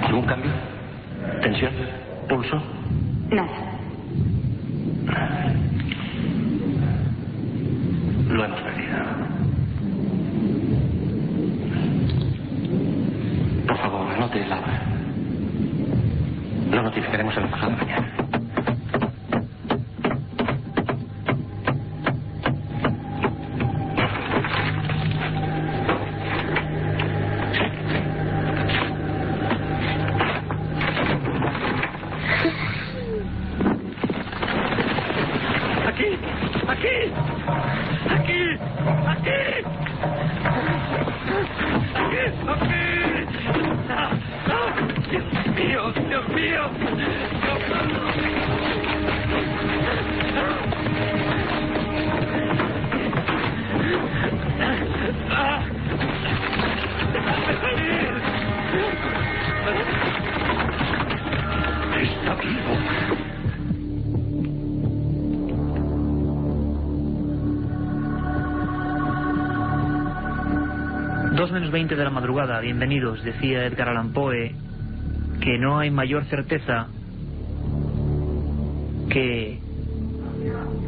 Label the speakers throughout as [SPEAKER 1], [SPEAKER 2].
[SPEAKER 1] ¿Algún cambio? ¿Tensión? ¿Pulso?
[SPEAKER 2] Nada.
[SPEAKER 1] Lo hemos perdido. Por favor, no te lava. Lo notificaremos en la pasada mañana.
[SPEAKER 3] Está vivo.
[SPEAKER 4] 2:20 de la madrugada. Bienvenidos. Decía Edgar Allan Poe que no hay mayor certeza que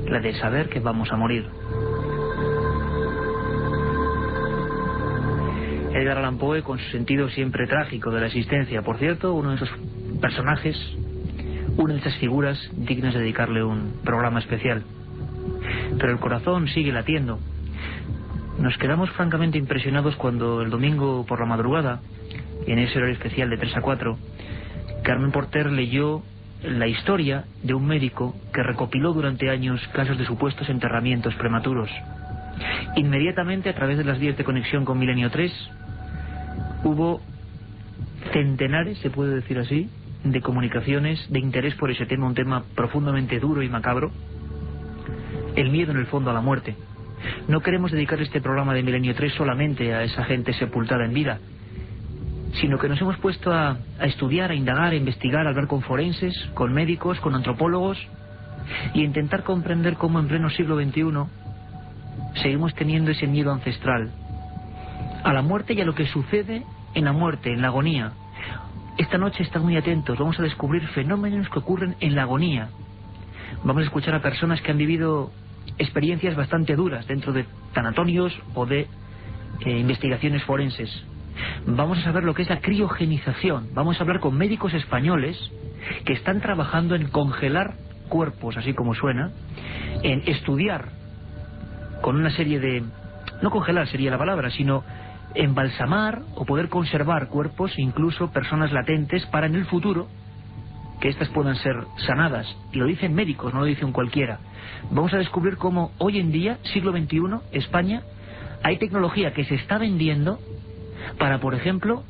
[SPEAKER 4] la de saber que vamos a morir. Edgar Allan Poe, con su sentido siempre trágico de la existencia, por cierto, uno de esos personajes, una de esas figuras dignas de dedicarle un programa especial. Pero el corazón sigue latiendo. Nos quedamos francamente impresionados cuando el domingo por la madrugada, en ese horario especial de 3 a 4, Carmen Porter leyó la historia de un médico que recopiló durante años casos de supuestos enterramientos prematuros. Inmediatamente, a través de las vías de conexión con Milenio 3, hubo centenares, se puede decir así, de comunicaciones de interés por ese tema, un tema profundamente duro y macabro, el miedo en el fondo a la muerte. No queremos dedicar este programa de Milenio 3 solamente a esa gente sepultada en vida, sino que nos hemos puesto a estudiar, a indagar, a investigar, a hablar con forenses, con médicos, con antropólogos, y a intentar comprender cómo en pleno siglo XXI seguimos teniendo ese miedo ancestral a la muerte y a lo que sucede en la muerte, en la agonía. Esta noche, estad muy atentos, vamos a descubrir fenómenos que ocurren en la agonía. Vamos a escuchar a personas que han vivido experiencias bastante duras dentro de tanatorios o de investigaciones forenses. Vamos a saber lo que es la criogenización. Vamos a hablar con médicos españoles que están trabajando en congelar cuerpos, así como suena, en estudiar con una serie de... no congelar sería la palabra, sino embalsamar o poder conservar cuerpos, incluso personas latentes, para en el futuro que éstas puedan ser sanadas. Y lo dicen médicos, no lo dice un cualquiera. Vamos a descubrir cómo hoy en día, siglo XXI, España, hay tecnología que se está vendiendo para, por ejemplo,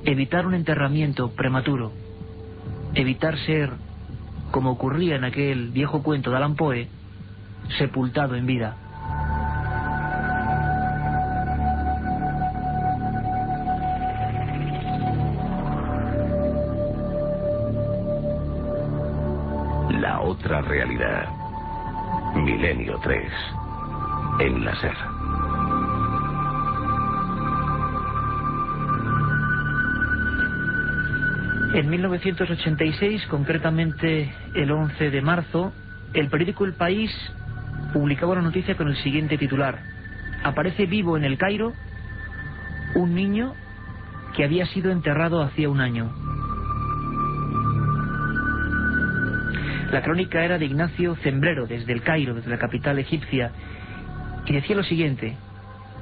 [SPEAKER 4] evitar un enterramiento prematuro, evitar ser, como ocurría en aquel viejo cuento de Allan Poe, sepultado en vida.
[SPEAKER 3] La otra realidad. Milenio 3. En la SER.
[SPEAKER 4] En 1986, concretamente el 11 de marzo, el periódico El País publicaba una noticia con el siguiente titular: aparece vivo en El Cairo un niño que había sido enterrado hacía un año. La crónica era de Ignacio Zembrero, desde El Cairo, desde la capital egipcia, y decía lo siguiente: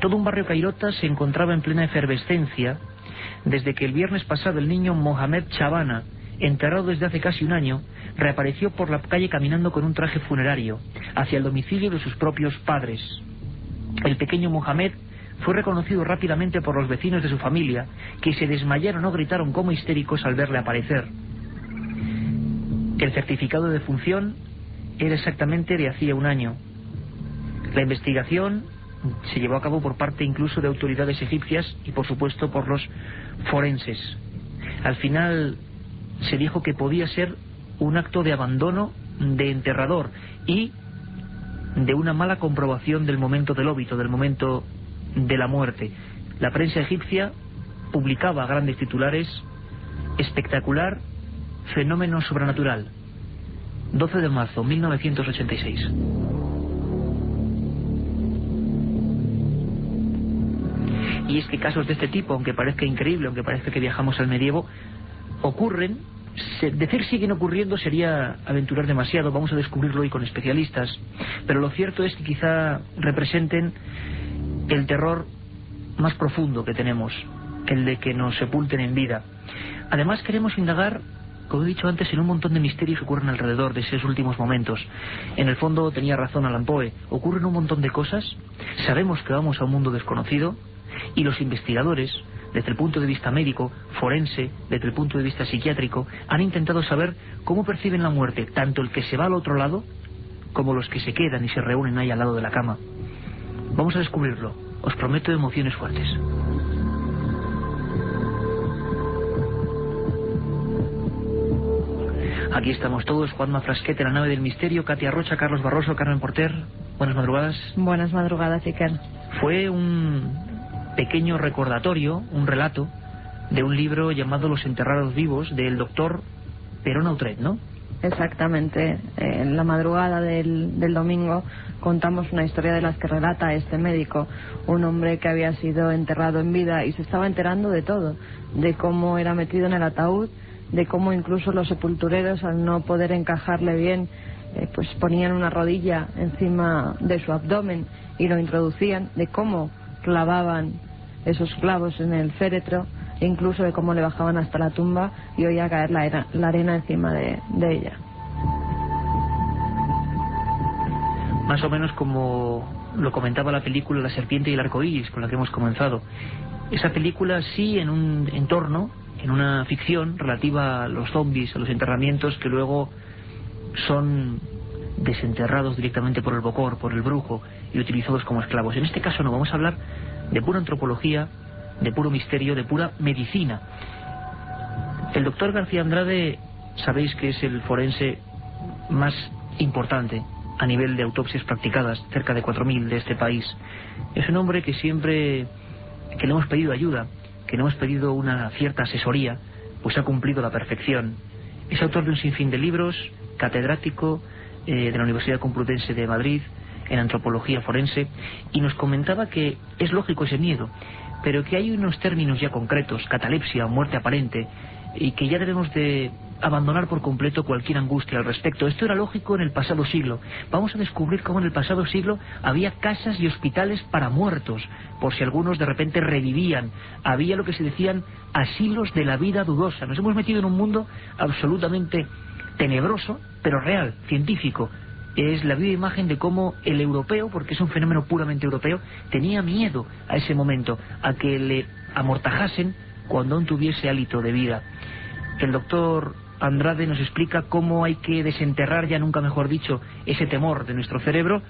[SPEAKER 4] todo un barrio cairota se encontraba en plena efervescencia desde que el viernes pasado el niño Mohamed Shabana, enterrado desde hace casi un año, reapareció por la calle caminando con un traje funerario hacia el domicilio de sus propios padres. El pequeño Mohamed fue reconocido rápidamente por los vecinos de su familia, que se desmayaron o gritaron como histéricos al verle aparecer. El certificado de defunción era exactamente de hacía un año. La investigación se llevó a cabo por parte incluso de autoridades egipcias y por supuesto por los forenses. Al final se dijo que podía ser un acto de abandono de enterrador y de una mala comprobación del momento del óbito, del momento de la muerte. La prensa egipcia publicaba grandes titulares espectacular fenómeno sobrenatural. 12 de marzo, 1986. Y es que casos de este tipo, aunque parezca increíble, aunque parezca que viajamos al medievo, ocurren. Decir siguen ocurriendo sería aventurar demasiado. Vamos a descubrirlo hoy con especialistas, pero lo cierto es que quizá representen el terror más profundo que tenemos, el de que nos sepulten en vida. Además queremos indagar, como he dicho antes, en un montón de misterios que ocurren alrededor de esos últimos momentos. En el fondo tenía razón Allan Poe, ocurren un montón de cosas, sabemos que vamos a un mundo desconocido, y los investigadores, desde el punto de vista médico, forense, desde el punto de vista psiquiátrico, han intentado saber cómo perciben la muerte, tanto el que se va al otro lado, como los que se quedan y se reúnen ahí al lado de la cama. Vamos a descubrirlo, os prometo emociones fuertes. Aquí estamos todos, Juanma Frasquete, la nave del misterio, Katia Rocha, Carlos Barroso, Carmen Porter. Buenas madrugadas.
[SPEAKER 2] Buenas madrugadas, Iker.
[SPEAKER 4] Fue un pequeño recordatorio, un relato, de un libro llamado Los enterrados vivos, del doctor Perón-Outret, ¿no?
[SPEAKER 2] Exactamente. En la madrugada del domingo contamos una historia de las que relata este médico, un hombre que había sido enterrado en vida y se estaba enterando de todo, de cómo era metido en el ataúd, de cómo incluso los sepultureros, al no poder encajarle bien, pues ponían una rodilla encima de su abdomen y lo introducían, de cómo clavaban esos clavos en el féretro, e incluso de cómo le bajaban hasta la tumba y oía caer la arena encima de ella.
[SPEAKER 4] Más o menos como lo comentaba la película La serpiente y el arcoíris, con la que hemos comenzado. Esa película sí en un entorno, en una ficción relativa a los zombies, a los enterramientos que luego son desenterrados directamente por el Bokor, por el brujo, y utilizados como esclavos. En este caso no, vamos a hablar de pura antropología, de puro misterio, de pura medicina. El doctor García Andrade, sabéis que es el forense más importante a nivel de autopsias practicadas, cerca de 4.000 de este país. Es un hombre que siempre que le hemos pedido ayuda, que le hemos pedido una cierta asesoría, pues ha cumplido a la perfección. Es autor de un sinfín de libros, catedrático de la Universidad Complutense de Madrid en antropología forense, y nos comentaba que es lógico ese miedo, pero que hay unos términos ya concretos, catalepsia o muerte aparente, y que ya debemos de abandonar por completo cualquier angustia al respecto. Esto era lógico en el pasado siglo. Vamos a descubrir cómo en el pasado siglo había casas y hospitales para muertos, por si algunos de repente revivían. Había lo que se decían asilos de la vida dudosa. Nos hemos metido en un mundo absolutamente tenebroso, pero real, científico. Es la viva imagen de cómo el europeo, porque es un fenómeno puramente europeo, tenía miedo a ese momento, a que le amortajasen cuando aún tuviese hálito de vida. El doctor Andrade nos explica cómo hay que desenterrar, ya nunca mejor dicho, ese temor de nuestro cerebro,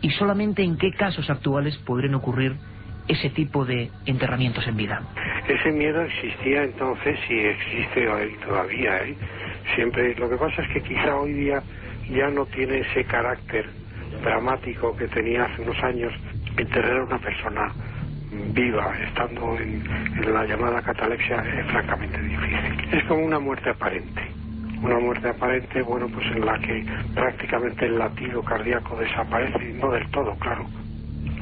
[SPEAKER 4] y solamente en qué casos actuales podrían ocurrir ese tipo de enterramientos en vida.
[SPEAKER 5] Ese miedo existía entonces y existe hoy todavía, ¿eh? Siempre. Lo que pasa es que quizá hoy día ya no tiene ese carácter dramático que tenía hace unos años. Enterrar a una persona viva, estando en la llamada catalepsia, es francamente difícil. Es como una muerte aparente. Una muerte aparente, bueno, pues en la que prácticamente el latido cardíaco desaparece, no del todo, claro,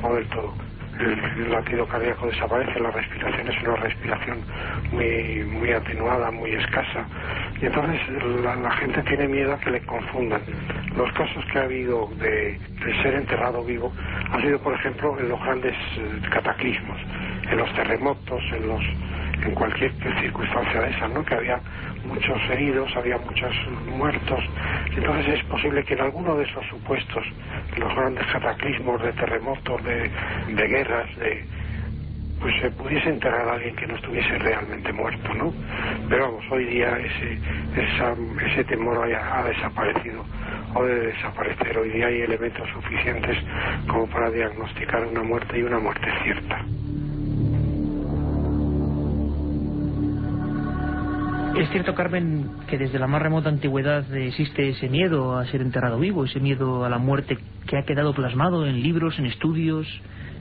[SPEAKER 5] no del todo. El latido cardíaco desaparece, la respiración es una respiración muy atenuada, muy escasa, y entonces la gente tiene miedo a que le confundan. Los casos que ha habido de ser enterrado vivo han sido, por ejemplo, en los grandes cataclismos, en los terremotos, en cualquier circunstancia de esas, ¿no? Que había muchos heridos, había muchos muertos. Entonces es posible que en alguno de esos supuestos, los grandes cataclismos de terremotos, de guerras, pues se pudiese enterrar a alguien que no estuviese realmente muerto, ¿no? Pero vamos, hoy día ese temor ha desaparecido, o debe desaparecer. Hoy día hay elementos suficientes como para diagnosticar una muerte, y una muerte cierta.
[SPEAKER 4] Es cierto, Carmen, que desde la más remota antigüedad existe ese miedo a ser enterrado vivo, ese miedo a la muerte que ha quedado plasmado en libros, en estudios,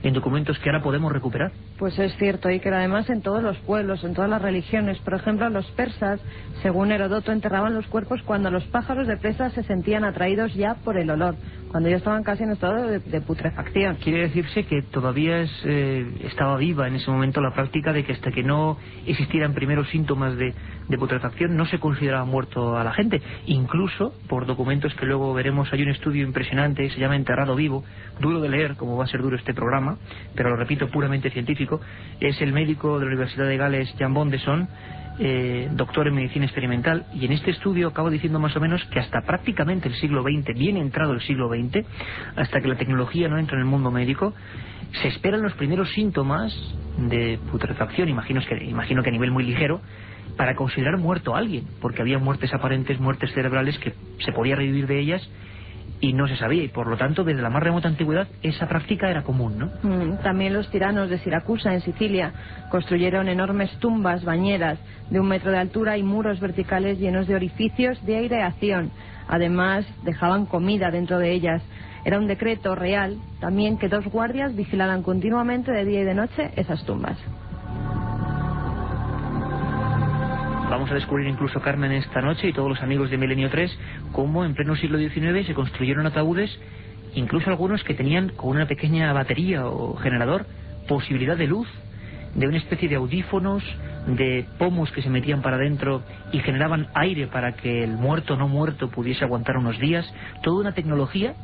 [SPEAKER 4] en documentos que ahora podemos recuperar.
[SPEAKER 2] Pues es cierto, y que además en todos los pueblos, en todas las religiones, por ejemplo, los persas, según Heródoto, enterraban los cuerpos cuando los pájaros de presa se sentían atraídos ya por el olor, cuando ya estaban casi en estado de putrefacción.
[SPEAKER 4] Quiere decirse que todavía estaba viva en ese momento la práctica de que hasta que no existieran primeros síntomas de putrefacción no se consideraba muerto a la gente. Incluso, por documentos que luego veremos, hay un estudio impresionante, se llama Enterrado Vivo, duro de leer, como va a ser duro este programa, pero lo repito, puramente científico. Es el médico de la Universidad de Gales, Jan Bondeson, doctor en medicina experimental, y en este estudio acaba diciendo más o menos que hasta prácticamente el siglo XX, bien entrado el siglo XX, hasta que la tecnología no entra en el mundo médico, se esperan los primeros síntomas de putrefacción, imagino que a nivel muy ligero, para considerar muerto a alguien, porque había muertes aparentes, muertes cerebrales que se podía revivir de ellas y no se sabía, y por lo tanto desde la más remota antigüedad esa práctica era común, ¿no?
[SPEAKER 2] También los tiranos de Siracusa, en Sicilia, construyeron enormes tumbas, bañeras de 1 metro de altura y muros verticales llenos de orificios de aireación. Además, dejaban comida dentro de ellas. Era un decreto real también que 2 guardias vigilaran continuamente de día y de noche esas tumbas.
[SPEAKER 4] Vamos a descubrir incluso, Carmen, esta noche, y todos los amigos de Milenio 3, cómo en pleno siglo XIX se construyeron ataúdes, incluso algunos que tenían con una pequeña batería o generador posibilidad de luz, de una especie de audífonos, de pomos que se metían para adentro y generaban aire para que el muerto no muerto pudiese aguantar unos días. Toda una tecnología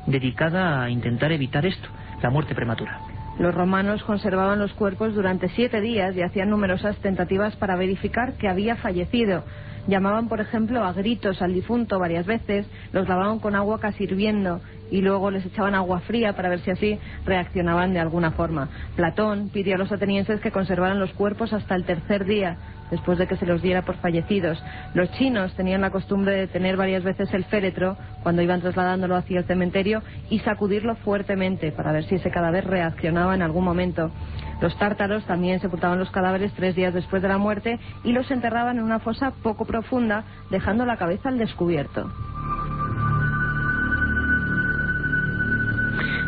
[SPEAKER 4] dedicada a intentar evitar esto, la muerte prematura.
[SPEAKER 2] Los romanos conservaban los cuerpos durante 7 días y hacían numerosas tentativas para verificar que había fallecido. Llamaban, por ejemplo, a gritos al difunto varias veces, los lavaban con agua casi hirviendo y luego les echaban agua fría para ver si así reaccionaban de alguna forma. Platón pidió a los atenienses que conservaran los cuerpos hasta el 3er día, después de que se los diera por fallecidos. Los chinos tenían la costumbre de tener varias veces el féretro cuando iban trasladándolo hacia el cementerio y sacudirlo fuertemente para ver si ese cadáver reaccionaba en algún momento. Los tártaros también sepultaban los cadáveres 3 días después de la muerte y los enterraban en una fosa poco profunda, dejando la cabeza al descubierto.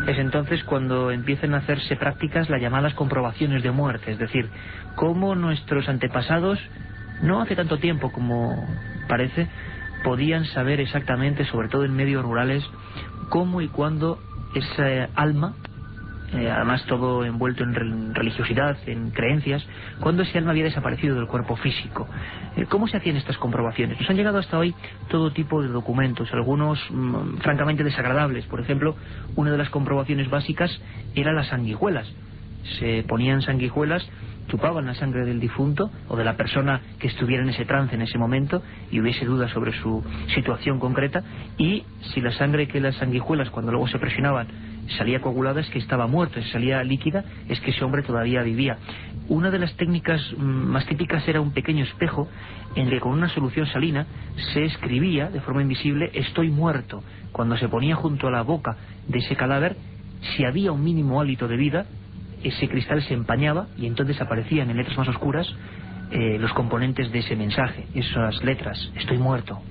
[SPEAKER 4] Es entonces cuando empiezan a hacerse prácticas las llamadas comprobaciones de muerte, es decir, cómo nuestros antepasados, no hace tanto tiempo como parece, podían saber exactamente, sobre todo en medios rurales, cómo y cuándo esa alma, además todo envuelto en religiosidad, en creencias, cuándo ese alma había desaparecido del cuerpo físico. ¿Cómo se hacían estas comprobaciones? Nos han llegado hasta hoy todo tipo de documentos, algunos francamente desagradables. Por ejemplo, una de las comprobaciones básicas era las sanguijuelas. Se ponían sanguijuelas, chupaban la sangre del difunto o de la persona que estuviera en ese trance en ese momento y hubiese dudas sobre su situación concreta, y si la sangre que las sanguijuelas, cuando luego se presionaban, salía coagulada, es que estaba muerto. Si salía líquida, es que ese hombre todavía vivía. Una de las técnicas más típicas era un pequeño espejo en el que con una solución salina se escribía de forma invisible "estoy muerto". Cuando se ponía junto a la boca de ese cadáver, si había un mínimo hálito de vida, ese cristal se empañaba y entonces aparecían en letras más oscuras los componentes de ese mensaje, esas letras: "estoy muerto".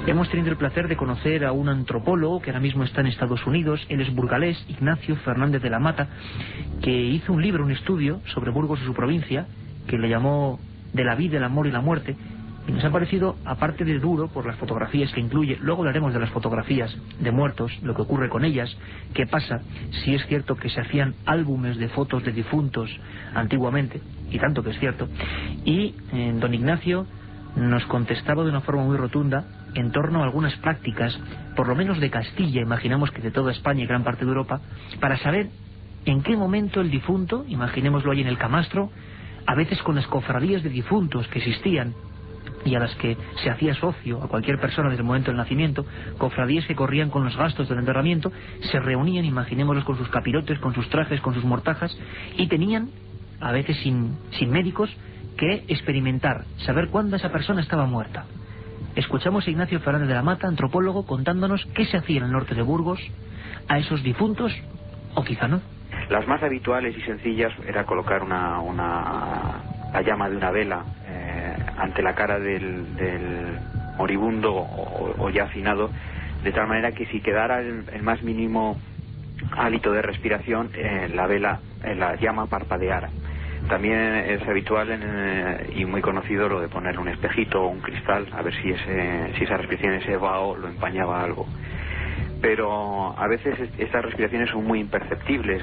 [SPEAKER 4] Hemos tenido el placer de conocer a un antropólogo que ahora mismo está en Estados Unidos. Él es burgalés, Ignacio Fernández de la Mata, que hizo un libro, un estudio sobre Burgos y su provincia, que le llamó "De la vida, el amor y la muerte", y nos ha parecido, aparte de duro por las fotografías que incluye, luego hablaremos de las fotografías de muertos, lo que ocurre con ellas, qué pasa, si es cierto que se hacían álbumes de fotos de difuntos antiguamente, y tanto que es cierto, y don Ignacio nos contestaba de una forma muy rotunda en torno a algunas prácticas, por lo menos de Castilla, imaginamos que de toda España y gran parte de Europa, para saber en qué momento el difunto, imaginémoslo ahí en el camastro, a veces con las cofradías de difuntos que existían y a las que se hacía socio a cualquier persona desde el momento del nacimiento, cofradías que corrían con los gastos del enterramiento, se reunían, imaginémoslos, con sus capirotes, con sus trajes, con sus mortajas, y tenían, a veces sin médicos, que experimentar, saber cuándo esa persona estaba muerta. Escuchamos a Ignacio Fernández de la Mata, antropólogo, contándonos qué se hacía en el norte de Burgos a esos difuntos, o quizá no.
[SPEAKER 6] Las más habituales y sencillas era colocar la llama de una vela ante la cara del moribundo o ya finado, de tal manera que si quedara el más mínimo hálito de respiración, la llama parpadeara. También es habitual y muy conocido lo de ponerle un espejito o un cristal a ver si esa respiración, ese vaho, lo empañaba algo. Pero a veces estas respiraciones son muy imperceptibles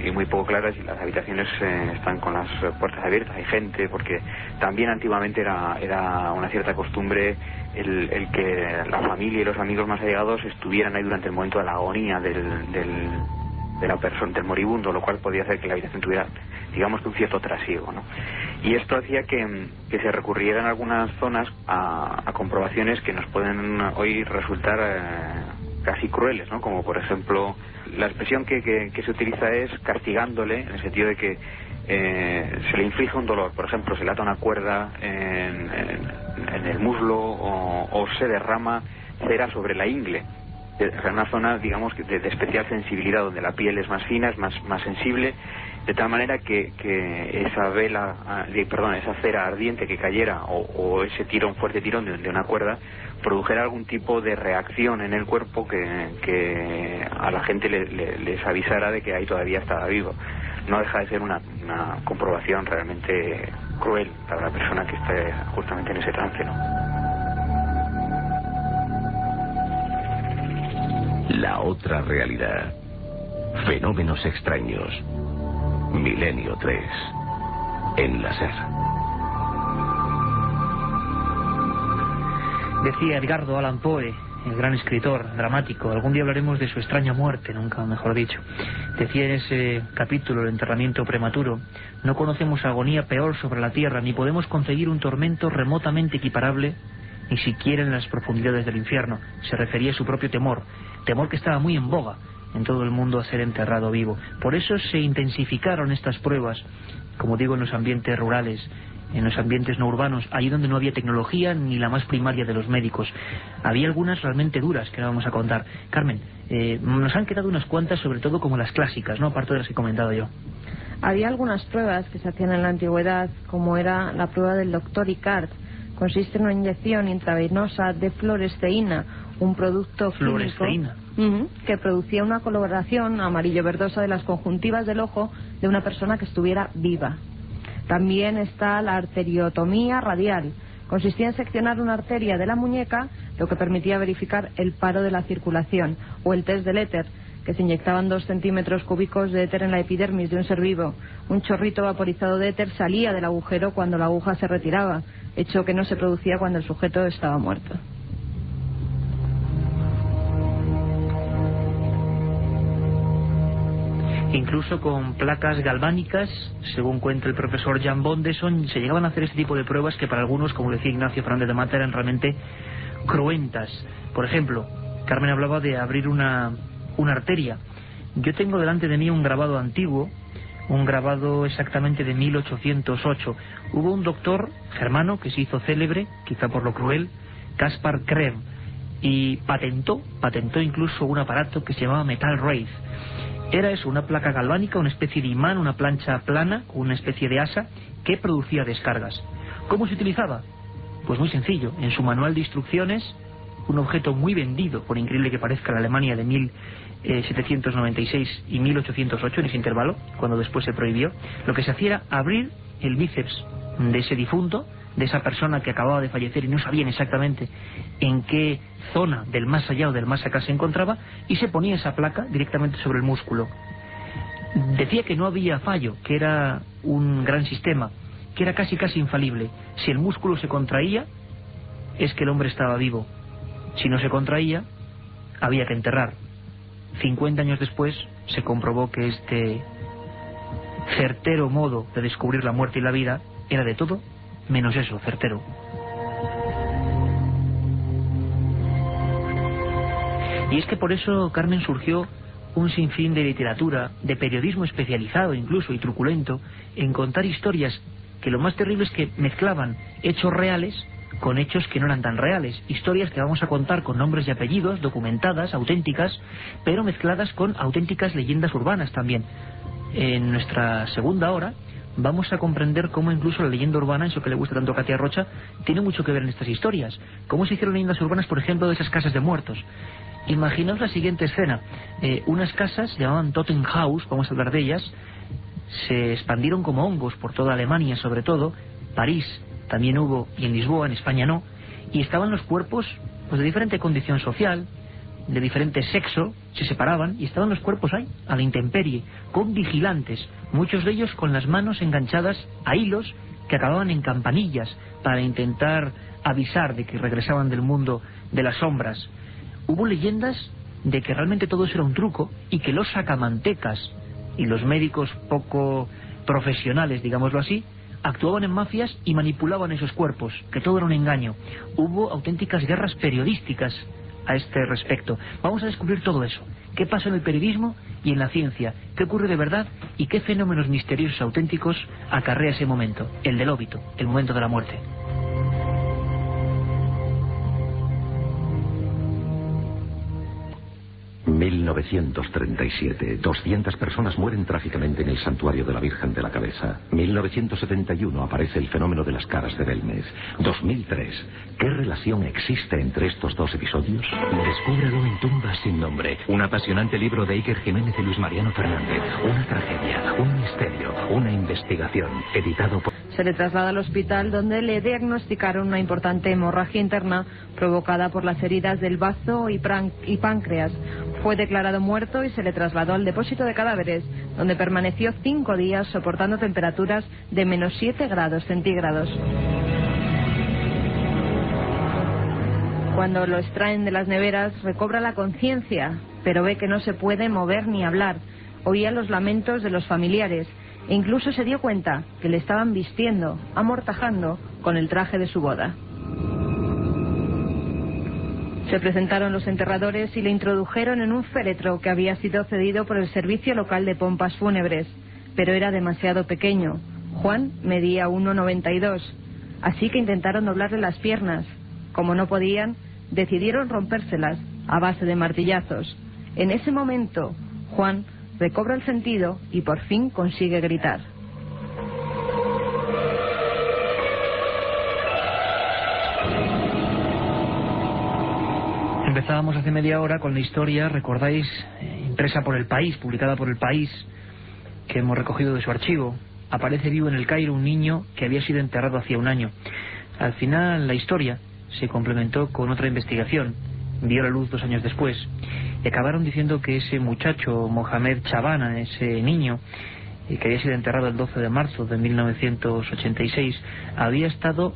[SPEAKER 6] y muy poco claras, y las habitaciones están con las puertas abiertas, hay gente, porque también antiguamente era una cierta costumbre el que la familia y los amigos más allegados estuvieran ahí durante el momento de la agonía de la persona, del moribundo, lo cual podía hacer que la habitación tuviera, digamos, que un cierto trasiego, ¿no? Y esto hacía que se recurriera en algunas zonas a comprobaciones que nos pueden hoy resultar casi crueles, ¿no? Como por ejemplo, la expresión que se utiliza es castigándole, en el sentido de que se le inflige un dolor. Por ejemplo, se le ata una cuerda en el muslo o se derrama cera sobre la ingle. Es una zona, digamos, de especial sensibilidad, donde la piel es más fina, es más sensible, de tal manera que esa cera ardiente que cayera o ese fuerte tirón de una cuerda produjera algún tipo de reacción en el cuerpo que a la gente les avisara de que ahí todavía estaba vivo. No deja de ser una comprobación realmente cruel para la persona que esté justamente en ese trance, ¿no?
[SPEAKER 3] La otra realidad. Fenómenos extraños. Milenio 3. En la SER.
[SPEAKER 4] Decía Edgardo Allan Poe, el gran escritor dramático, algún día hablaremos de su extraña muerte, nunca mejor dicho. Decía en ese capítulo, el enterramiento prematuro: no conocemos agonía peor sobre la tierra, ni podemos conseguir un tormento remotamente equiparable, ni siquiera en las profundidades del infierno. Se refería a su propio temor que estaba muy en boga en todo el mundo, a ser enterrado vivo. Por eso se intensificaron estas pruebas, como digo, en los ambientes rurales, en los ambientes no urbanos, allí donde no había tecnología ni la más primaria de los médicos. Había algunas realmente duras que ahora vamos a contar. Carmen, nos han quedado unas cuantas, sobre todo como las clásicas, ¿no? Aparte de las que he comentado yo.
[SPEAKER 2] Había algunas pruebas que se hacían en la antigüedad, como era la prueba del doctor Icart. Consiste en una inyección intravenosa de fluoresceína, un producto químico que producía una coloración amarillo-verdosa de las conjuntivas del ojo de una persona que estuviera viva. También está la arteriotomía radial. Consistía en seccionar una arteria de la muñeca, lo que permitía verificar el paro de la circulación. O el test del éter, que se inyectaban 2 centímetros cúbicos de éter en la epidermis de un ser vivo. Un chorrito vaporizado de éter salía del agujero cuando la aguja se retiraba, hecho que no se producía cuando el sujeto estaba muerto.
[SPEAKER 4] Incluso con placas galvánicas, según cuenta el profesor Jan Bondeson, se llegaban a hacer este tipo de pruebas que para algunos, como decía Ignacio Fernández de Mata, eran realmente cruentas. Por ejemplo, Carmen hablaba de abrir una arteria. Yo tengo delante de mí un grabado antiguo, un grabado exactamente de 1808. Hubo un doctor germano que se hizo célebre, quizá por lo cruel, Caspar Krem, y patentó incluso un aparato que se llamaba Metal Wraith. Era eso, una placa galvánica, una especie de imán, una plancha plana, una especie de asa que producía descargas. ¿Cómo se utilizaba? Pues muy sencillo. En su manual de instrucciones, un objeto muy vendido, por increíble que parezca, en Alemania de 1796 y 1808, en ese intervalo, cuando después se prohibió, lo que se hacía era abrir el bíceps de ese difunto, de esa persona que acababa de fallecer y no sabían exactamente en qué zona del más allá o del más acá se encontraba, y se ponía esa placa directamente sobre el músculo. Decía que no había fallo, que era un gran sistema, que era casi infalible. Si el músculo se contraía, es que el hombre estaba vivo. Si no se contraía, había que enterrar. 50 años después se comprobó que este certero modo de descubrir la muerte y la vida era de todo menos eso, certero. Y es que por eso, Carmen, surgió un sinfín de literatura, de periodismo especializado incluso y truculento, en contar historias que lo más terrible es que mezclaban hechos reales con hechos que no eran tan reales. Historias que vamos a contar con nombres y apellidos, documentadas, auténticas, pero mezcladas con auténticas leyendas urbanas también. En nuestra segunda hora vamos a comprender cómo incluso la leyenda urbana, eso que le gusta tanto a Katia Rocha, tiene mucho que ver en estas historias. Cómo se hicieron leyendas urbanas, por ejemplo, de esas casas de muertos. Imaginaos la siguiente escena. Unas casas, llamaban Tottenhaus, vamos a hablar de ellas, se expandieron como hongos por toda Alemania, sobre todo, París también hubo, y en Lisboa, en España no, y estaban los cuerpos pues de diferente condición social, de diferente sexo, se separaban, y estaban los cuerpos ahí, a la intemperie, con vigilantes, muchos de ellos con las manos enganchadas a hilos que acababan en campanillas, para intentar avisar de que regresaban del mundo de las sombras. Hubo leyendas de que realmente todo eso era un truco, y que los sacamantecas y los médicos poco profesionales, digámoslo así, actuaban en mafias y manipulaban esos cuerpos, que todo era un engaño. Hubo auténticas guerras periodísticas a este respecto. Vamos a descubrir todo eso. ¿Qué pasa en el periodismo y en la ciencia? ¿Qué ocurre de verdad? ¿Y qué fenómenos misteriosos auténticos acarrea ese momento? El del óbito, el momento de la muerte.
[SPEAKER 3] 1937. 200 personas mueren trágicamente en el santuario de la Virgen de la Cabeza. 1971. Aparece el fenómeno de las caras de Belmez. 2003. ¿Qué relación existe entre estos dos episodios?
[SPEAKER 7] Descúbrelo en Tumbas sin nombre. Un apasionante libro de Iker Jiménez y Luis Mariano Fernández. Una tragedia, un misterio, una investigación. Editado por...
[SPEAKER 2] Se le traslada al hospital, donde le diagnosticaron una importante hemorragia interna provocada por las heridas del bazo y páncreas. Fue declarado muerto y se le trasladó al depósito de cadáveres, donde permaneció 5 días soportando temperaturas de -7 grados centígrados. Cuando lo extraen de las neveras, recobra la conciencia, pero ve que no se puede mover ni hablar. Oía los lamentos de los familiares e incluso se dio cuenta que le estaban vistiendo, amortajando con el traje de su boda. Se presentaron los enterradores y le introdujeron en un féretro que había sido cedido por el servicio local de pompas fúnebres, pero era demasiado pequeño. Juan medía 1,92, así que intentaron doblarle las piernas. Como no podían, decidieron rompérselas a base de martillazos. En ese momento, Juan recobra el sentido y por fin consigue gritar.
[SPEAKER 4] Empezábamos hace media hora con la historia, recordáis, impresa por El País, publicada por El País, que hemos recogido de su archivo. Aparece vivo en El Cairo un niño que había sido enterrado hacía un año. Al final la historia se complementó con otra investigación, vio la luz 2 años después, y acabaron diciendo que ese muchacho, Mohamed Chabana, ese niño, que había sido enterrado el 12 de marzo de 1986, había estado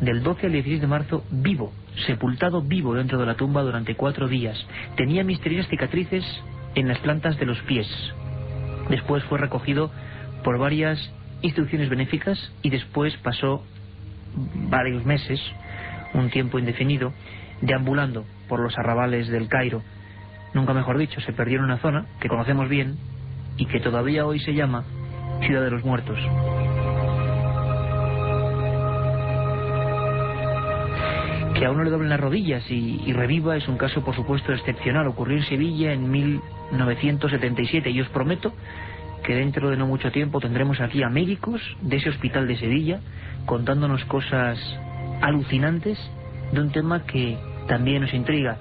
[SPEAKER 4] del 12 al 16 de marzo vivo, sepultado vivo dentro de la tumba durante 4 días. Tenía misteriosas cicatrices en las plantas de los pies. Después fue recogido por varias instituciones benéficas y después pasó varios meses, un tiempo indefinido, deambulando por los arrabales del Cairo. Nunca mejor dicho, se perdió en una zona que conocemos bien y que todavía hoy se llama Ciudad de los Muertos. Que a uno le doblen las rodillas y reviva es un caso, por supuesto, excepcional. Ocurrió en Sevilla en 1977 y os prometo que dentro de no mucho tiempo tendremos aquí a médicos de ese hospital de Sevilla contándonos cosas alucinantes de un tema que también nos intriga: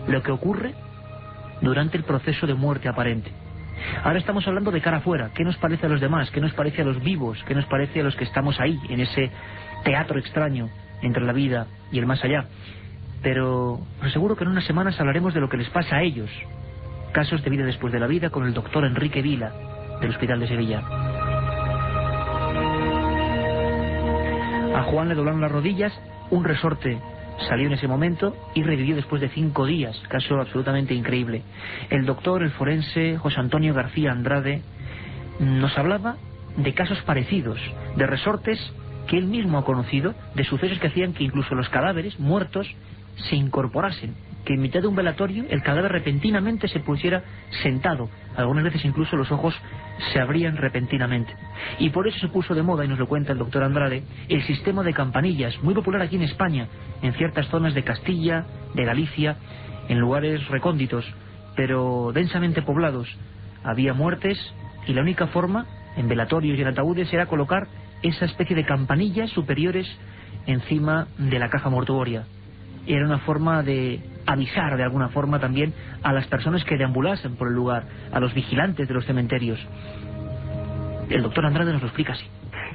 [SPEAKER 4] lo que ocurre durante el proceso de muerte aparente. Ahora estamos hablando de cara afuera. ¿Qué nos parece a los demás? ¿Qué nos parece a los vivos? ¿Qué nos parece a los que estamos ahí, en ese teatro extraño entre la vida y el más allá? Pero os aseguro que en unas semanas hablaremos de lo que les pasa a ellos. Casos de vida después de la vida con el doctor Enrique Vila, del Hospital de Sevilla. A Juan le doblaron las rodillas, un resorte salió en ese momento y revivió después de 5 días, caso absolutamente increíble. El doctor, el forense José Antonio García Andrade, nos hablaba de casos parecidos, de resortes que él mismo ha conocido, de sucesos que hacían que incluso los cadáveres muertos se incorporasen, que en mitad de un velatorio el cadáver repentinamente se pusiera sentado, algunas veces incluso los ojos se abrían repentinamente. Y por eso se puso de moda, y nos lo cuenta el doctor Andrade, el sistema de campanillas, muy popular aquí en España, en ciertas zonas de Castilla, de Galicia, en lugares recónditos, pero densamente poblados. Había muertes y la única forma, en velatorios y en ataúdes, era colocar esa especie de campanillas superiores encima de la caja mortuoria. Era una forma de avisar de alguna forma también a las personas que deambulasen por el lugar, a los vigilantes de los cementerios. El doctor Andrade nos lo explica así.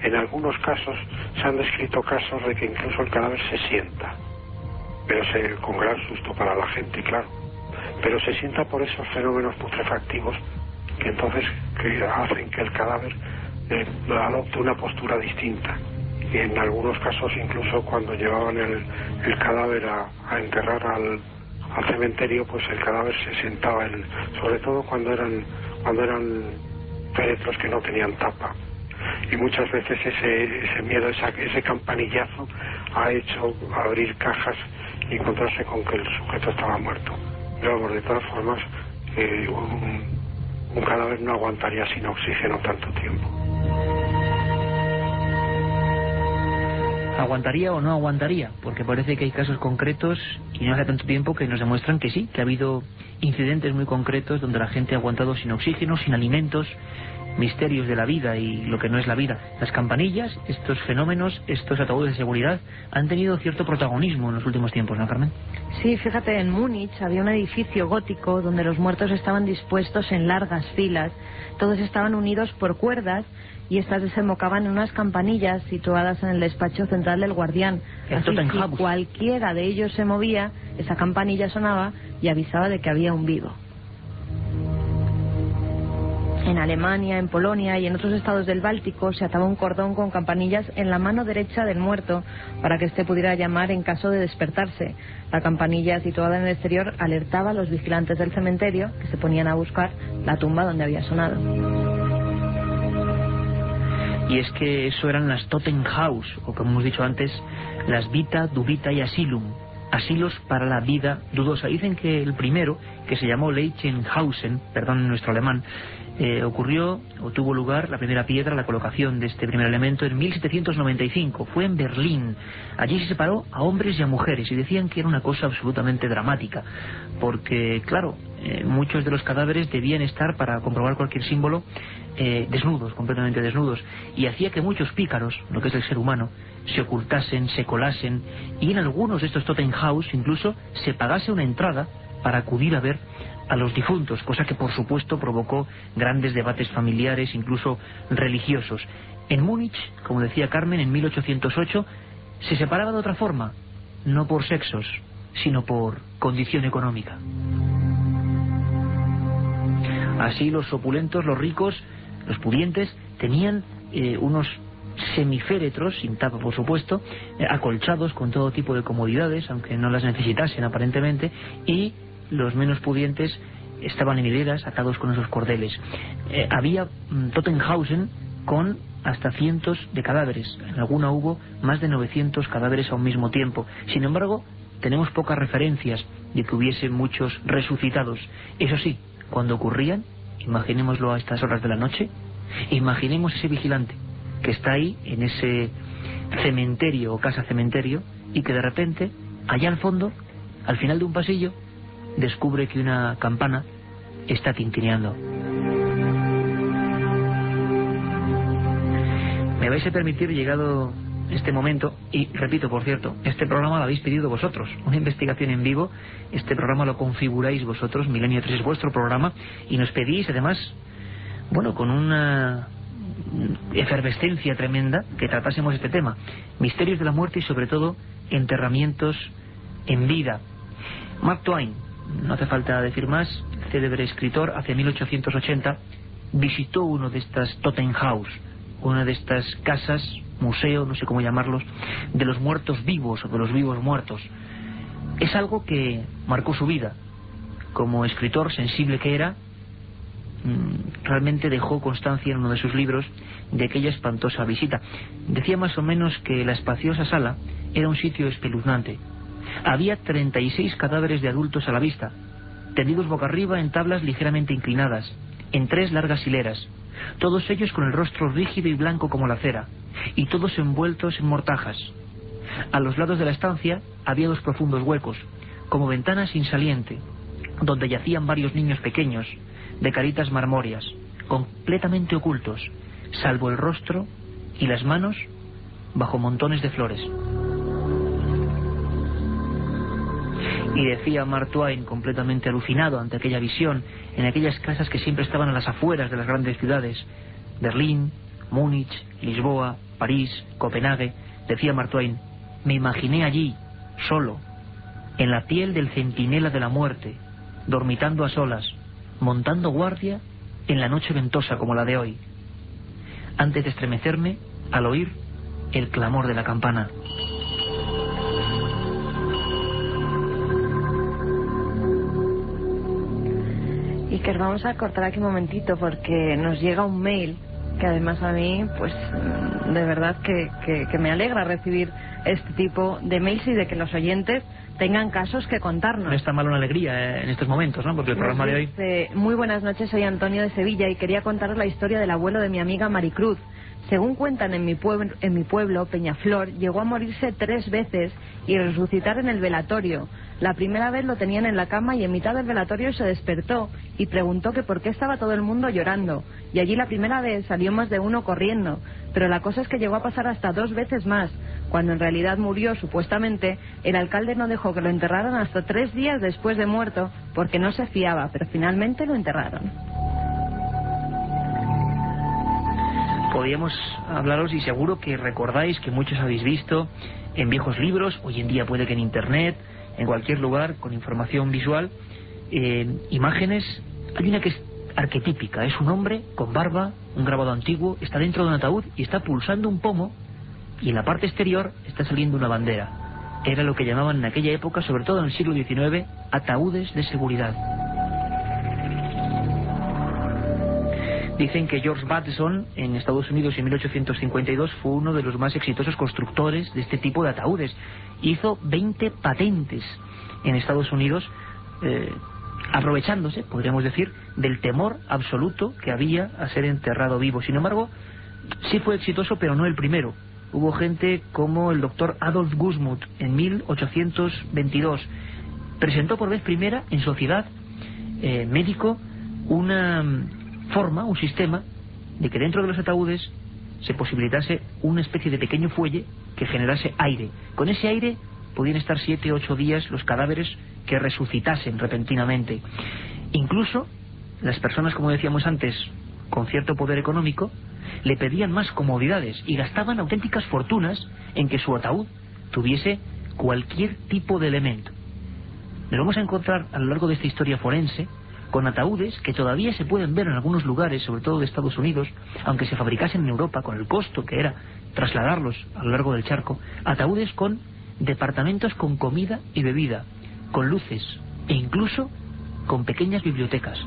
[SPEAKER 5] En algunos casos se han descrito casos de que incluso el cadáver se sienta, pero con gran susto para la gente, claro, pero se sienta por esos fenómenos putrefactivos que entonces hacen que el cadáver adopte una postura distinta. Y en algunos casos incluso cuando llevaban el cadáver a enterrar al cementerio, pues el cadáver se sentaba, sobre todo cuando eran féretros que no tenían tapa. Y muchas veces ese miedo, ese campanillazo ha hecho abrir cajas y encontrarse con que el sujeto estaba muerto. Pero de todas formas, un cadáver no aguantaría sin oxígeno tanto tiempo.
[SPEAKER 4] ¿Aguantaría o no aguantaría? Porque parece que hay casos concretos, y no hace tanto tiempo, que nos demuestran que sí, que ha habido incidentes muy concretos donde la gente ha aguantado sin oxígeno, sin alimentos, misterios de la vida y lo que no es la vida. Las campanillas, estos fenómenos, estos ataúdes de seguridad, han tenido cierto protagonismo en los últimos tiempos, ¿no, Carmen?
[SPEAKER 2] Sí, fíjate, en Múnich había un edificio gótico donde los muertos estaban dispuestos en largas filas. Todos estaban unidos por cuerdas y estas desembocaban en unas campanillas situadas en el despacho central del guardián. Así, si cualquiera de ellos se movía, esa campanilla sonaba y avisaba de que había un vivo. En Alemania, en Polonia y en otros estados del Báltico se ataba un cordón con campanillas en la mano derecha del muerto para que éste pudiera llamar en caso de despertarse. La campanilla situada en el exterior alertaba a los vigilantes del cementerio que se ponían a buscar la tumba donde había sonado.
[SPEAKER 4] Y es que eso eran las Totenhaus, o como hemos dicho antes, las Vita, Dubita y Asylum, asilos para la vida dudosa. Dicen que el primero, que se llamó Leichenhausen, perdón nuestro alemán, ocurrió o tuvo lugar la primera piedra, la colocación de este primer elemento en 1795. Fue en Berlín. Allí se separó a hombres y a mujeres y decían que era una cosa absolutamente dramática, porque claro, muchos de los cadáveres debían estar, para comprobar cualquier símbolo, desnudos, completamente desnudos, y hacía que muchos pícaros, lo que es el ser humano, se ocultasen, se colasen, y en algunos de estos Totenhaus incluso se pagase una entrada para acudir a ver a los difuntos, cosa que por supuesto provocó grandes debates familiares, incluso religiosos. En Múnich, como decía Carmen, en 1808 se separaba de otra forma, no por sexos, sino por condición económica. Así los opulentos, los ricos, los pudientes, tenían unos semiféretros, sin tapa por supuesto, acolchados con todo tipo de comodidades, aunque no las necesitasen aparentemente, y los menos pudientes estaban en hileras atados con esos cordeles. Había Totenhausen con hasta cientos de cadáveres. En alguna hubo más de 900 cadáveres a un mismo tiempo. Sin embargo, tenemos pocas referencias de que hubiese muchos resucitados. Eso sí, cuando ocurrían, imaginémoslo a estas horas de la noche, imaginemos ese vigilante que está ahí en ese cementerio o casa cementerio y que de repente, allá al fondo, al final de un pasillo, descubre que una campana está tintineando. Me vais a permitir, llegado este momento, y repito, por cierto, este programa lo habéis pedido vosotros, una investigación en vivo, este programa lo configuráis vosotros, Milenio 3 es vuestro programa, y nos pedís además, bueno, con una efervescencia tremenda, que tratásemos este tema, misterios de la muerte y sobre todo enterramientos en vida. Mark Twain, no hace falta decir más, célebre escritor, hacia 1880 visitó uno de estas Totenhaus, una de estas casas, museo, no sé cómo llamarlos, de los muertos vivos o de los vivos muertos. Es algo que marcó su vida. Como escritor sensible que era, realmente dejó constancia en uno de sus libros de aquella espantosa visita. Decía más o menos que la espaciosa sala era un sitio espeluznante. Había 36 cadáveres de adultos a la vista, tendidos boca arriba en tablas ligeramente inclinadas, en 3 largas hileras, todos ellos con el rostro rígido y blanco como la cera, y todos envueltos en mortajas. A los lados de la estancia había 2 profundos huecos, como ventanas sin saliente, donde yacían varios niños pequeños, de caritas marmóreas, completamente ocultos, salvo el rostro y las manos bajo montones de flores. Y decía Mark Twain, completamente alucinado ante aquella visión, en aquellas casas que siempre estaban a las afueras de las grandes ciudades, Berlín, Múnich, Lisboa, París, Copenhague, decía Mark Twain: me imaginé allí, solo, en la piel del centinela de la muerte, dormitando a solas, montando guardia en la noche ventosa como la de hoy, antes de estremecerme al oír el clamor de la campana.
[SPEAKER 2] Iker, vamos a cortar aquí un momentito porque nos llega un mail que además a mí, pues de verdad que me alegra recibir este tipo de mails y de que los oyentes tengan casos que contarnos.
[SPEAKER 4] No está mal una alegría en estos momentos, ¿no? Porque el programa de hoy...
[SPEAKER 2] Muy buenas noches, soy Antonio de Sevilla y quería contaros la historia del abuelo de mi amiga Maricruz. Según cuentan en mi pueblo, Peñaflor, llegó a morirse 3 veces y resucitar en el velatorio. La primera vez lo tenían en la cama y en mitad del velatorio se despertó y preguntó que por qué estaba todo el mundo llorando. Y allí la primera vez salió más de uno corriendo. Pero la cosa es que llegó a pasar hasta 2 veces más. Cuando en realidad murió, supuestamente, el alcalde no dejó que lo enterraran hasta 3 días después de muerto porque no se fiaba, pero finalmente lo enterraron.
[SPEAKER 4] Podíamos hablaros y seguro que recordáis que muchos habéis visto en viejos libros, hoy en día puede que en internet, en cualquier lugar con información visual, imágenes. Hay una que es arquetípica, es un hombre con barba, un grabado antiguo, está dentro de un ataúd y está pulsando un pomo y en la parte exterior está saliendo una bandera. Era lo que llamaban en aquella época, sobre todo en el siglo XIX, ataúdes de seguridad. Dicen que George Batson en Estados Unidos en 1852 fue uno de los más exitosos constructores de este tipo de ataúdes. Hizo 20 patentes en Estados Unidos, aprovechándose, podríamos decir, del temor absoluto que había a ser enterrado vivo. Sin embargo, sí fue exitoso, pero no el primero. Hubo gente como el doctor Adolf Gusmuth en 1822. Presentó por vez primera en Sociedad Médico una forma, un sistema de que dentro de los ataúdes se posibilitase una especie de pequeño fuelle que generase aire. Con ese aire podían estar 7 u 8 días los cadáveres que resucitasen repentinamente. Incluso las personas, como decíamos antes, con cierto poder económico, le pedían más comodidades y gastaban auténticas fortunas en que su ataúd tuviese cualquier tipo de elemento. Nos vamos a encontrar a lo largo de esta historia forense con ataúdes que todavía se pueden ver en algunos lugares, sobre todo de Estados Unidos, aunque se fabricasen en Europa, con el costo que era trasladarlos a lo largo del charco, ataúdes con departamentos con comida y bebida, con luces e incluso con pequeñas bibliotecas.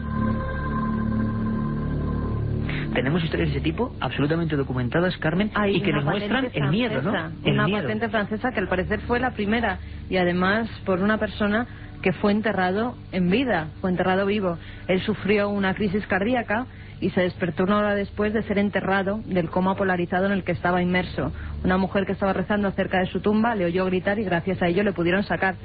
[SPEAKER 4] Tenemos historias de ese tipo absolutamente documentadas, Carmen, y que nos muestran el miedo, ¿no?
[SPEAKER 2] Una patente francesa que al parecer fue la primera y además por una persona que fue enterrado en vida, fue enterrado vivo. Él sufrió una crisis cardíaca y se despertó 1 hora después de ser enterrado del coma polarizado en el que estaba inmerso. Una mujer que estaba rezando cerca de su tumba le oyó gritar y gracias a ello le pudieron sacar.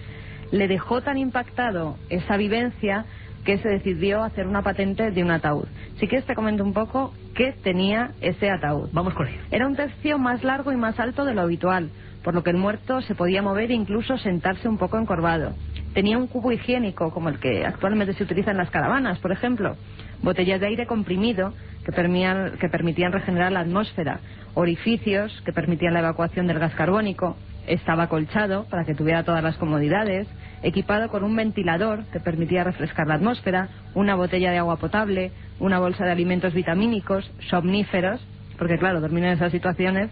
[SPEAKER 2] Le dejó tan impactado esa vivencia que se decidió hacer una patente de un ataúd. Si quieres te comento un poco qué tenía ese ataúd.
[SPEAKER 4] Vamos con ello.
[SPEAKER 2] Era un tercio más largo y más alto de lo habitual, por lo que el muerto se podía mover e incluso sentarse un poco encorvado. Tenía un cubo higiénico, como el que actualmente se utiliza en las caravanas, por ejemplo. Botellas de aire comprimido que permitían regenerar la atmósfera. Orificios que permitían la evacuación del gas carbónico. Estaba acolchado para que tuviera todas las comodidades. Equipado con un ventilador que permitía refrescar la atmósfera. Una botella de agua potable. Una bolsa de alimentos vitamínicos, somníferos, porque claro, dormir en esas situaciones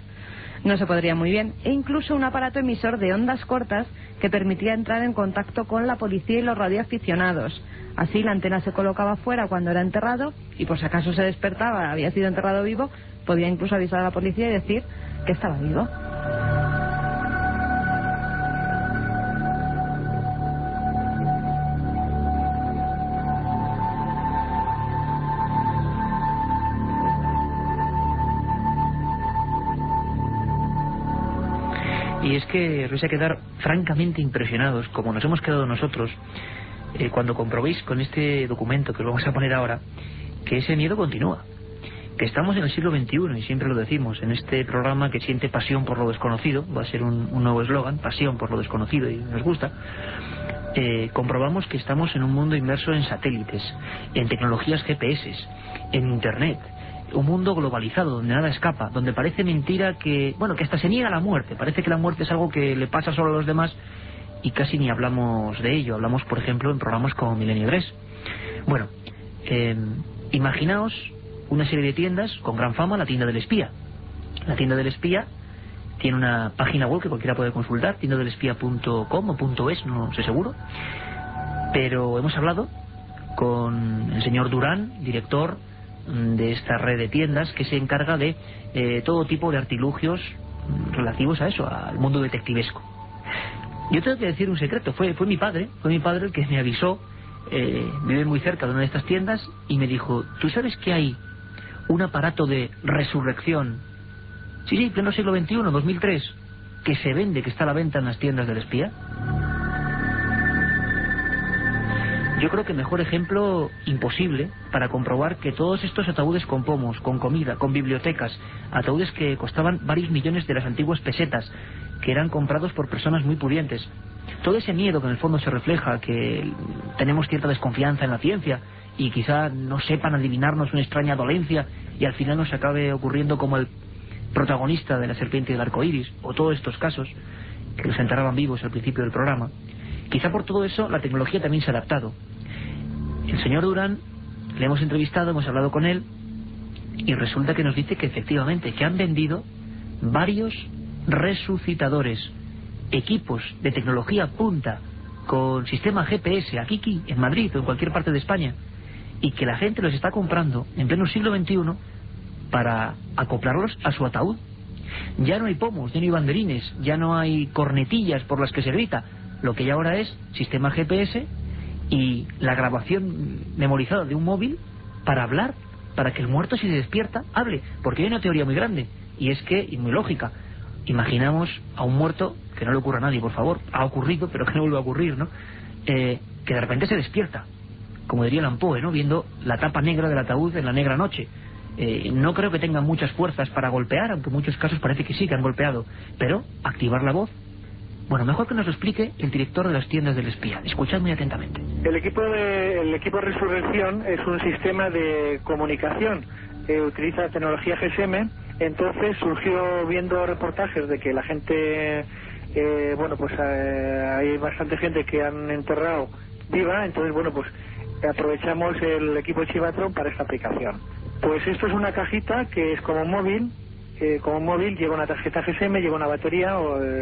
[SPEAKER 2] no se podría muy bien, e incluso un aparato emisor de ondas cortas que permitía entrar en contacto con la policía y los radioaficionados. Así la antena se colocaba fuera cuando era enterrado y por si acaso se despertaba, había sido enterrado vivo, podía incluso avisar a la policía y decir que estaba vivo.
[SPEAKER 4] Y es que vais a quedar francamente impresionados, como nos hemos quedado nosotros, cuando comprobéis con este documento que os vamos a poner ahora, que ese miedo continúa, que estamos en el siglo XXI y siempre lo decimos, en este programa que siente pasión por lo desconocido, va a ser un nuevo eslogan, pasión por lo desconocido, y nos gusta, comprobamos que estamos en un mundo inmerso en satélites, en tecnologías GPS, en Internet, un mundo globalizado donde nada escapa, donde parece mentira que, bueno, que hasta se niega la muerte, parece que la muerte es algo que le pasa solo a los demás y casi ni hablamos de ello. Hablamos, por ejemplo, en programas como Milenio 3. Bueno, imaginaos una serie de tiendas con gran fama, la tienda del espía. La tienda del espía tiene una página web que cualquiera puede consultar, tiendadelespía.com o .es, no sé seguro, pero hemos hablado con el señor Durán, director de esta red de tiendas que se encarga de todo tipo de artilugios relativos a eso, al mundo detectivesco. Yo tengo que decir un secreto, fue mi padre el que me avisó, vive muy cerca de una de estas tiendas y me dijo, ¿tú sabes que hay un aparato de resurrección? Sí, pleno siglo XXI, 2003, que se vende, que está a la venta en las tiendas del espía. Yo creo que mejor ejemplo imposible para comprobar que todos estos ataúdes con pomos, con comida, con bibliotecas, ataúdes que costaban varios millones de las antiguas pesetas, que eran comprados por personas muy pudientes, todo ese miedo que en el fondo se refleja, que tenemos cierta desconfianza en la ciencia y quizá no sepan adivinarnos una extraña dolencia y al final nos acabe ocurriendo como el protagonista de La serpiente y el arco iris, o todos estos casos que los enterraban vivos al principio del programa. Quizá por todo eso la tecnología también se ha adaptado. El señor Durán, le hemos entrevistado, hemos hablado con él y resulta que nos dice que efectivamente que han vendido varios resucitadores, equipos de tecnología punta con sistema GPS aquí en Madrid o en cualquier parte de España, y que la gente los está comprando en pleno siglo XXI para acoplarlos a su ataúd. Ya no hay pomos, ya no hay banderines, ya no hay cornetillas por las que se grita. Lo que hay ahora es sistema GPS y la grabación memorizada de un móvil para hablar, para que el muerto, si se despierta, hable. Porque hay una teoría muy grande, y es que, y muy lógica, imaginamos a un muerto, que no le ocurra a nadie, por favor, ha ocurrido, pero que no vuelva a ocurrir, ¿no? Que de repente se despierta, como diría Lampoe, ¿no? Viendo la tapa negra del ataúd en la negra noche. No creo que tengan muchas fuerzas para golpear, aunque en muchos casos parece que sí que han golpeado, pero activar la voz. Bueno, mejor que nos lo explique el director de las tiendas del espía. Escuchad muy atentamente.
[SPEAKER 8] El equipo de Resurrección es un sistema de comunicación que utiliza tecnología GSM. Entonces surgió viendo reportajes de que la gente, hay bastante gente que han enterrado viva. Entonces, aprovechamos el equipo Chivatron para esta aplicación. Pues esto es una cajita que es como un móvil. Lleva una tarjeta GSM, lleva una batería,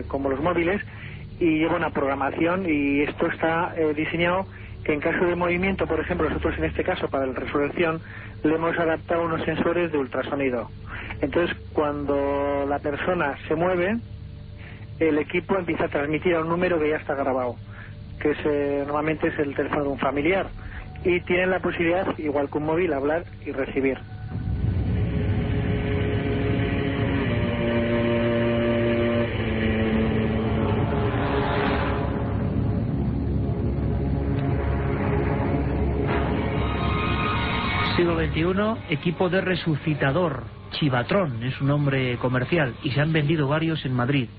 [SPEAKER 8] como los móviles, y lleva una programación, y esto está diseñado que en caso de movimiento, por ejemplo, nosotros en este caso para la resurrección le hemos adaptado unos sensores de ultrasonido. Entonces, cuando la persona se mueve, el equipo empieza a transmitir a un número que ya está grabado, que normalmente es el teléfono de un familiar, y tienen la posibilidad, igual que un móvil, hablar y recibir.
[SPEAKER 4] Siglo XXI, equipo de resucitador, Chivatron es un nombre comercial, y se han vendido varios en Madrid.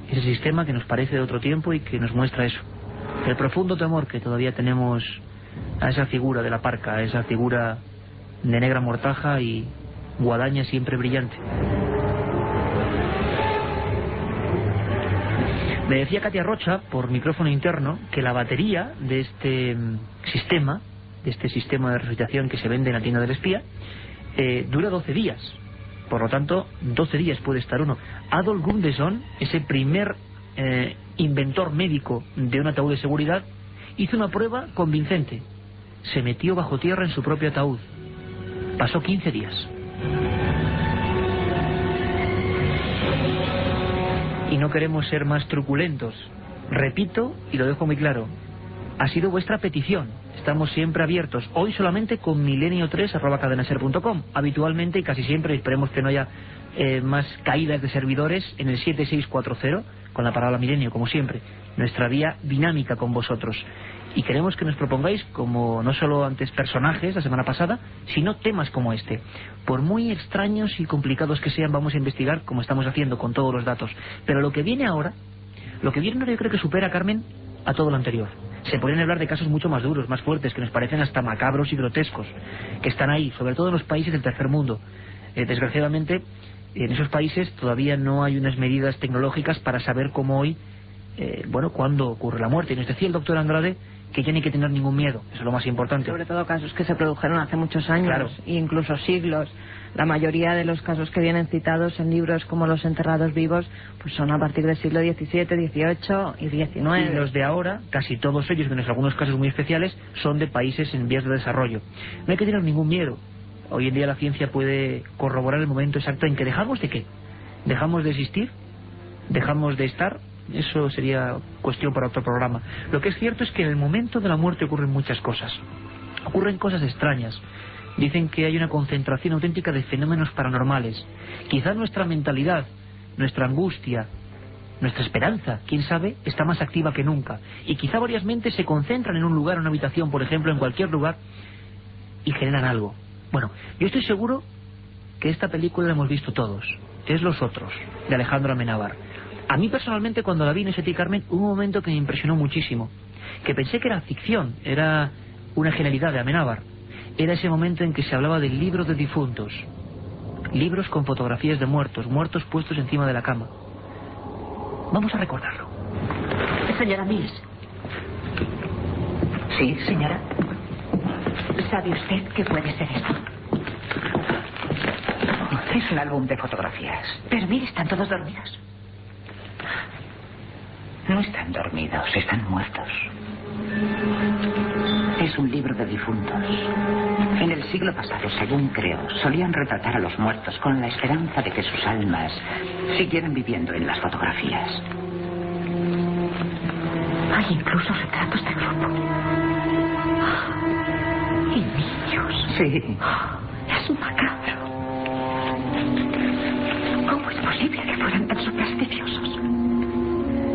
[SPEAKER 4] Ese sistema que nos parece de otro tiempo y que nos muestra eso, el profundo temor que todavía tenemos a esa figura de la parca, a esa figura de negra mortaja y guadaña siempre brillante. Me decía Katia Rocha por micrófono interno que la batería de este sistema de resucitación que se vende en la tienda del espía, dura 12 días. Por lo tanto, 12 días puede estar uno. Adolf Gunderson, ese primer inventor médico de un ataúd de seguridad, hizo una prueba convincente. Se metió bajo tierra en su propio ataúd. Pasó 15 días. Y no queremos ser más truculentos. Repito, y lo dejo muy claro, ha sido vuestra petición. Estamos siempre abiertos. Hoy solamente con milenio3@cadenaser.com. Habitualmente y casi siempre, esperemos que no haya más caídas de servidores, en el 7640, con la palabra milenio, como siempre. Nuestra vía dinámica con vosotros. Y queremos que nos propongáis, como no solo antes personajes la semana pasada, sino temas como este. Por muy extraños y complicados que sean, vamos a investigar, como estamos haciendo con todos los datos. Pero lo que viene ahora yo creo que supera, Carmen, a todo lo anterior. Se pueden hablar de casos mucho más duros, más fuertes, que nos parecen hasta macabros y grotescos, que están ahí, sobre todo en los países del tercer mundo. Desgraciadamente, en esos países todavía no hay unas medidas tecnológicas para saber cómo hoy, cuándo ocurre la muerte. Y nos decía el doctor Andrade que ya no hay que tener ningún miedo, eso es lo más importante.
[SPEAKER 2] Sobre todo casos que se produjeron hace muchos años,
[SPEAKER 4] claro,
[SPEAKER 2] e incluso siglos. La mayoría de los casos que vienen citados en libros como Los enterrados vivos, pues son a partir del siglo XVII, XVIII y XIX.
[SPEAKER 4] Y los de ahora, casi todos ellos, menos algunos casos muy especiales, son de países en vías de desarrollo. No hay que tener ningún miedo. Hoy en día la ciencia puede corroborar el momento exacto en que dejamos de qué. ¿Dejamos de existir? ¿Dejamos de estar? Eso sería cuestión para otro programa. Lo que es cierto es que en el momento de la muerte ocurren muchas cosas. Ocurren cosas extrañas. Dicen que hay una concentración auténtica de fenómenos paranormales. Quizá nuestra mentalidad, nuestra angustia, nuestra esperanza, quién sabe, está más activa que nunca. Y quizá varias mentes se concentran en un lugar, en una habitación, por ejemplo, en cualquier lugar, y generan algo. Bueno, yo estoy seguro que esta película la hemos visto todos. Es Los Otros, de Alejandro Amenábar. A mí personalmente, cuando la vi en ese Carmen, hubo un momento que me impresionó muchísimo. Que pensé que era ficción, era una genialidad de Amenábar. Era ese momento en que se hablaba del libro de difuntos. Libros con fotografías de muertos, muertos puestos encima de la cama. Vamos a recordarlo.
[SPEAKER 9] Señora Mills. Sí, señora. ¿Sabe usted qué puede ser esto? Es un álbum de fotografías. Pero mire, están todos dormidos. No están dormidos, están muertos. Es un libro de difuntos. En el siglo pasado, según creo, solían retratar a los muertos con la esperanza de que sus almas siguieran viviendo en las fotografías. Hay incluso retratos de grupo. Y niños. Sí. Es un macabro. ¿Cómo es posible que fueran tan supersticiosos?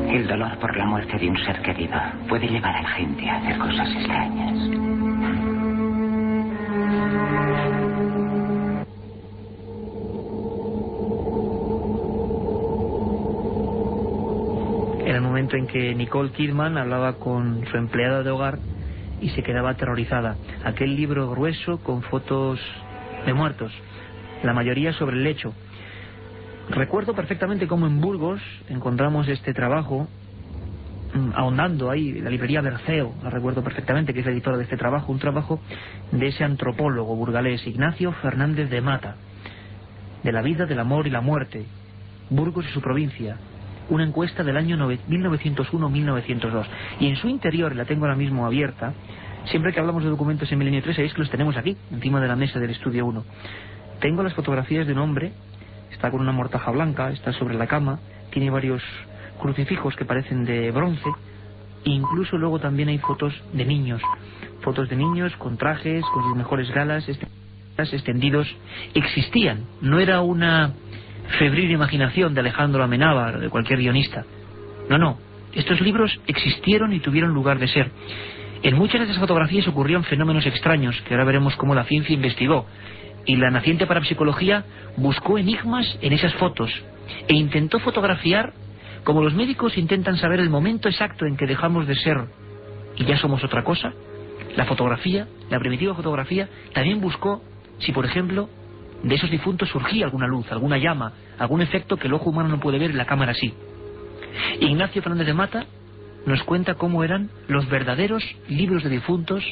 [SPEAKER 9] El dolor por la muerte de un ser querido puede llevar a la gente a hacer cosas extrañas.
[SPEAKER 4] Era el momento en que Nicole Kidman hablaba con su empleada de hogar y se quedaba aterrorizada. Aquel libro grueso con fotos de muertos, la mayoría sobre el lecho. Recuerdo perfectamente cómo en Burgos encontramos este trabajo, ahondando ahí, la librería Berceo, la recuerdo perfectamente, que es la editora de este trabajo, un trabajo de ese antropólogo burgalés, Ignacio Fernández de Mata, de la vida, del amor y la muerte, Burgos y su provincia, una encuesta del año 1901-1902, y en su interior, la tengo ahora mismo abierta, siempre que hablamos de documentos en Milenio 3, sabéis que los tenemos aquí, encima de la mesa del estudio 1. Tengo las fotografías de un hombre. Está con una mortaja blanca, está sobre la cama, tiene varios crucifijos que parecen de bronce, e incluso luego también hay fotos de niños con trajes, con sus mejores galas, extendidos. Existían, no era una febril imaginación de Alejandro Amenábar o de cualquier guionista. No, estos libros existieron y tuvieron lugar de ser. En muchas de esas fotografías ocurrían fenómenos extraños, que ahora veremos cómo la ciencia investigó. Y la naciente parapsicología buscó enigmas en esas fotos e intentó fotografiar como los médicos intentan saber el momento exacto en que dejamos de ser y ya somos otra cosa. La fotografía, la primitiva fotografía, también buscó si, por ejemplo, de esos difuntos surgía alguna luz, alguna llama, algún efecto que el ojo humano no puede ver y la cámara sí. Ignacio Fernández de Mata nos cuenta cómo eran los verdaderos libros de difuntos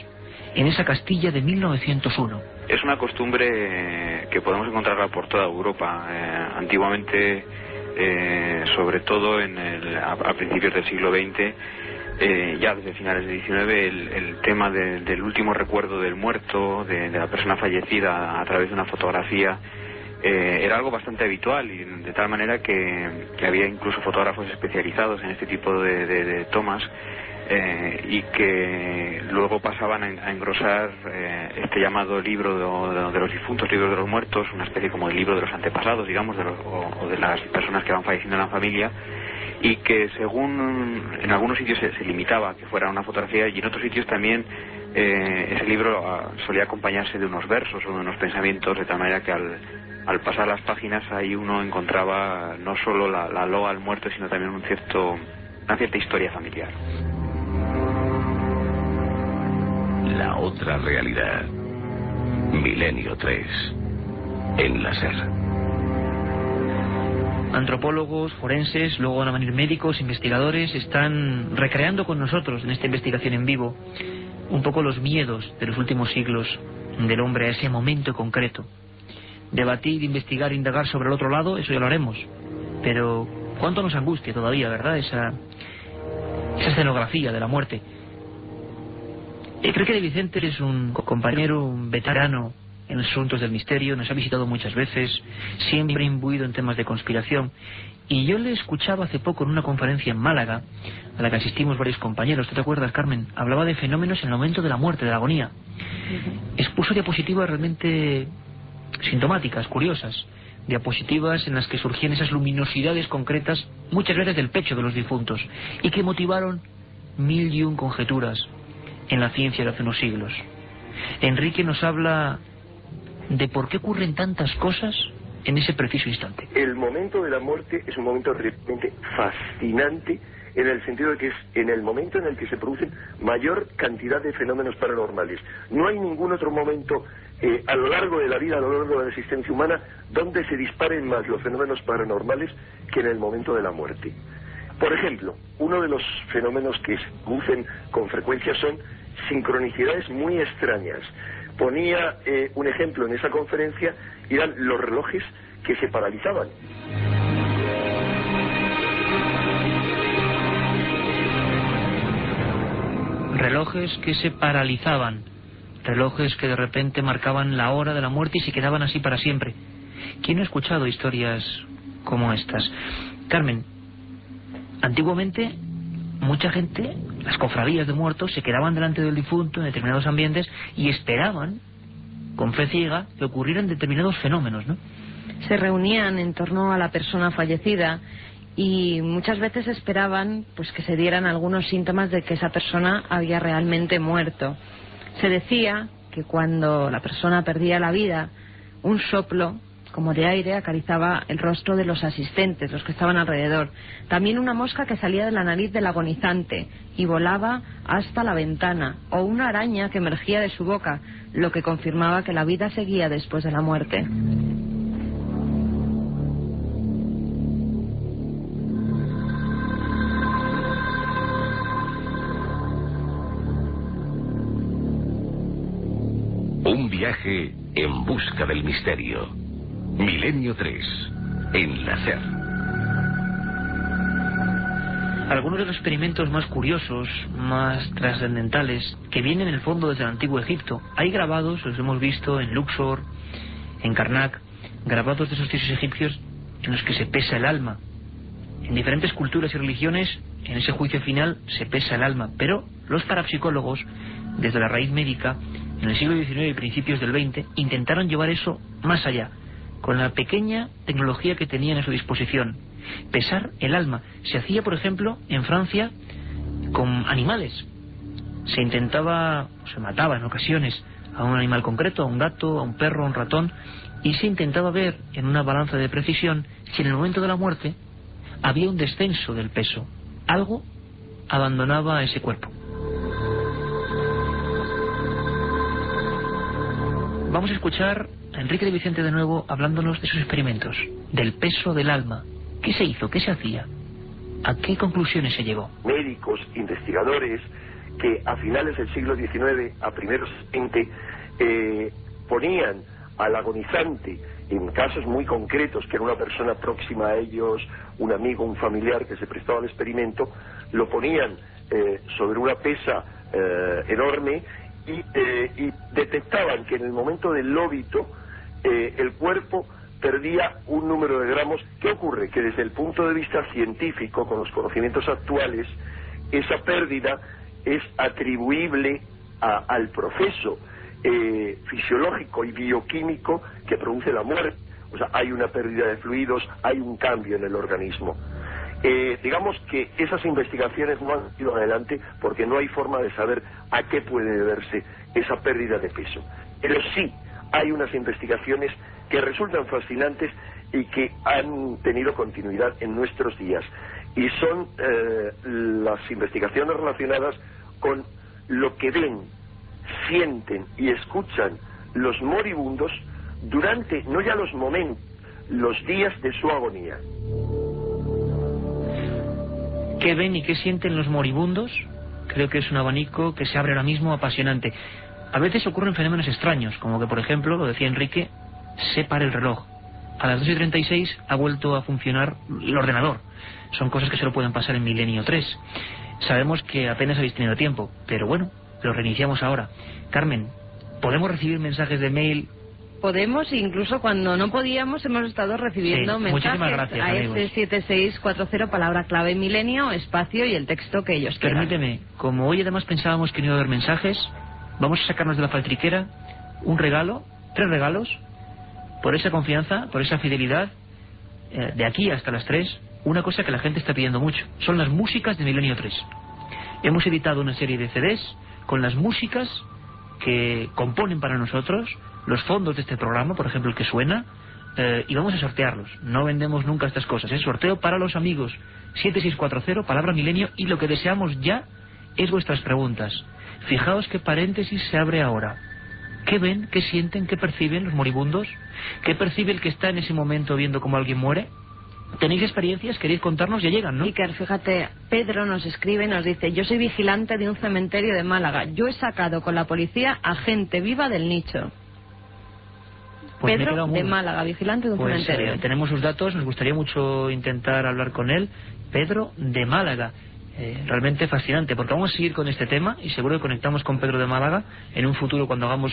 [SPEAKER 4] en esa Castilla de 1901.
[SPEAKER 6] Es una costumbre que podemos encontrarla por toda Europa. Antiguamente, sobre todo a principios del siglo XX, ya desde finales del XIX, el tema del último recuerdo del muerto, de la persona fallecida a través de una fotografía, era algo bastante habitual, y de tal manera que había incluso fotógrafos especializados en este tipo de tomas, y que luego pasaban a engrosar este llamado libro de los difuntos, libros de los muertos, una especie como de libro de los antepasados, digamos, o de las personas que van falleciendo en la familia, y que según en algunos sitios se limitaba a que fuera una fotografía, y en otros sitios también ese libro solía acompañarse de unos versos o de unos pensamientos, de tal manera que al pasar las páginas ahí uno encontraba no solo la loa al muerto, sino también una cierta historia familiar.
[SPEAKER 3] La otra realidad. Milenio 3. En la SER.
[SPEAKER 4] Antropólogos, forenses, luego van a venir médicos, investigadores, están recreando con nosotros en esta investigación en vivo un poco los miedos de los últimos siglos del hombre a ese momento concreto. Debatir, investigar, indagar sobre el otro lado, eso ya lo haremos. Pero cuánto nos angustia todavía, ¿verdad? Esa escenografía de la muerte. Creo que de Vicente es un compañero, un veterano en los asuntos del misterio, nos ha visitado muchas veces, siempre imbuido en temas de conspiración. Y yo le escuchaba hace poco en una conferencia en Málaga, a la que asistimos varios compañeros. ¿Tú te acuerdas, Carmen? Hablaba de fenómenos en el momento de la muerte, de la agonía. Expuso diapositivas realmente sintomáticas, curiosas. Diapositivas en las que surgían esas luminosidades concretas, muchas veces del pecho de los difuntos, y que motivaron 1001 conjeturas en la ciencia de hace unos siglos. Enrique nos habla de por qué ocurren tantas cosas en ese preciso instante.
[SPEAKER 10] El momento de la muerte es un momento realmente fascinante, en el sentido de que es en el momento en el que se producen mayor cantidad de fenómenos paranormales. No hay ningún otro momento a lo largo de la vida, a lo largo de la existencia humana, donde se disparen más los fenómenos paranormales que en el momento de la muerte. Por ejemplo, uno de los fenómenos que se producen con frecuencia son sincronicidades muy extrañas. Ponía un ejemplo en esa conferencia, eran los relojes que se paralizaban.
[SPEAKER 4] Relojes que se paralizaban, relojes que de repente marcaban la hora de la muerte y se quedaban así para siempre. ¿Quién no ha escuchado historias como estas? Carmen, antiguamente mucha gente, las cofradías de muertos, se quedaban delante del difunto en determinados ambientes y esperaban, con fe ciega, que ocurrieran determinados fenómenos, ¿no?
[SPEAKER 2] Se reunían en torno a la persona fallecida y muchas veces esperaban pues que se dieran algunos síntomas de que esa persona había realmente muerto. Se decía que cuando la persona perdía la vida, un soplo como de aire acariciaba el rostro de los asistentes, los que estaban alrededor. También una mosca que salía de la nariz del agonizante y volaba hasta la ventana, o una araña que emergía de su boca, lo que confirmaba que la vida seguía después de la muerte.
[SPEAKER 3] Un viaje en busca del misterio. Milenio 3, en la SER.
[SPEAKER 4] Algunos de los experimentos más curiosos, más trascendentales, que vienen en el fondo desde el antiguo Egipto, hay grabados, los hemos visto en Luxor, en Karnak, grabados de esos dioses egipcios en los que se pesa el alma. En diferentes culturas y religiones, en ese juicio final, se pesa el alma, pero los parapsicólogos, desde la raíz médica, en el siglo XIX y principios del XX, intentaron llevar eso más allá, con la pequeña tecnología que tenían a su disposición. Pesar el alma. Se hacía, por ejemplo, en Francia, con animales. Se intentaba, se mataba en ocasiones a un animal concreto, a un gato, a un perro, a un ratón, y se intentaba ver en una balanza de precisión si en el momento de la muerte había un descenso del peso. Algo abandonaba ese cuerpo. Vamos a escuchar a Enrique de Vicente de nuevo hablándonos de sus experimentos, del peso del alma. ¿Qué se hizo? ¿Qué se hacía? ¿A qué conclusiones se llegó?
[SPEAKER 10] Médicos, investigadores, que a finales del siglo XIX, a primeros XX, ponían al agonizante en casos muy concretos, que era una persona próxima a ellos, un amigo, un familiar que se prestaba al experimento, lo ponían sobre una pesa enorme y detectaban que en el momento del óbito el cuerpo perdía un número de gramos. ¿Qué ocurre? Que desde el punto de vista científico, con los conocimientos actuales, esa pérdida es atribuible al proceso fisiológico y bioquímico que produce la muerte. O sea, hay una pérdida de fluidos, hay un cambio en el organismo. Digamos que esas investigaciones no han ido adelante porque no hay forma de saber a qué puede deberse esa pérdida de peso. Pero sí hay unas investigaciones que resultan fascinantes y que han tenido continuidad en nuestros días. Y son las investigaciones relacionadas con lo que ven sienten y escuchan los moribundos durante, no ya los momentos, los días de su agonía.
[SPEAKER 4] ¿Qué ven y qué sienten los moribundos? Creo que es un abanico que se abre ahora mismo apasionante. A veces ocurren fenómenos extraños, como que, por ejemplo, lo decía Enrique, se para el reloj. A las 2:36 ha vuelto a funcionar el ordenador. Son cosas que solo pueden pasar en Milenio 3. Sabemos que apenas habéis tenido tiempo, pero bueno, lo reiniciamos ahora. Carmen, ¿podemos recibir mensajes de mail?
[SPEAKER 2] Podemos, incluso cuando no podíamos hemos estado recibiendo mensajes
[SPEAKER 4] gracias,
[SPEAKER 2] a ese 7640, palabra clave milenio, espacio y el texto que ellos quieran.
[SPEAKER 4] Permíteme, como hoy además pensábamos que no iba a haber mensajes, vamos a sacarnos de la faltriquera un regalo, 3 regalos, por esa confianza, por esa fidelidad, de aquí hasta las 3, una cosa que la gente está pidiendo mucho, son las músicas de Milenio 3. Hemos editado una serie de CDs con las músicas que componen para nosotros los fondos de este programa, por ejemplo el que suena, y vamos a sortearlos. No vendemos nunca estas cosas, es sorteo para los amigos. 7640, palabra milenio, y lo que deseamos ya es vuestras preguntas. Fijaos qué paréntesis se abre ahora. ¿Qué ven, qué sienten, qué perciben los moribundos? ¿Qué percibe el que está en ese momento viendo cómo alguien muere? ¿Tenéis experiencias? ¿Queréis contarnos? Ya llegan, ¿no?
[SPEAKER 2] Iker, fíjate, Pedro nos escribe y nos dice: yo soy vigilante de un cementerio de Málaga. Yo he sacado con la policía a gente viva del nicho.
[SPEAKER 4] Pues
[SPEAKER 2] Pedro de Málaga, vigilante de un cementerio.
[SPEAKER 4] Tenemos sus datos, nos gustaría mucho intentar hablar con él. Pedro de Málaga. Realmente fascinante, porque vamos a seguir con este tema y seguro que conectamos con Pedro de Málaga en un futuro cuando hagamos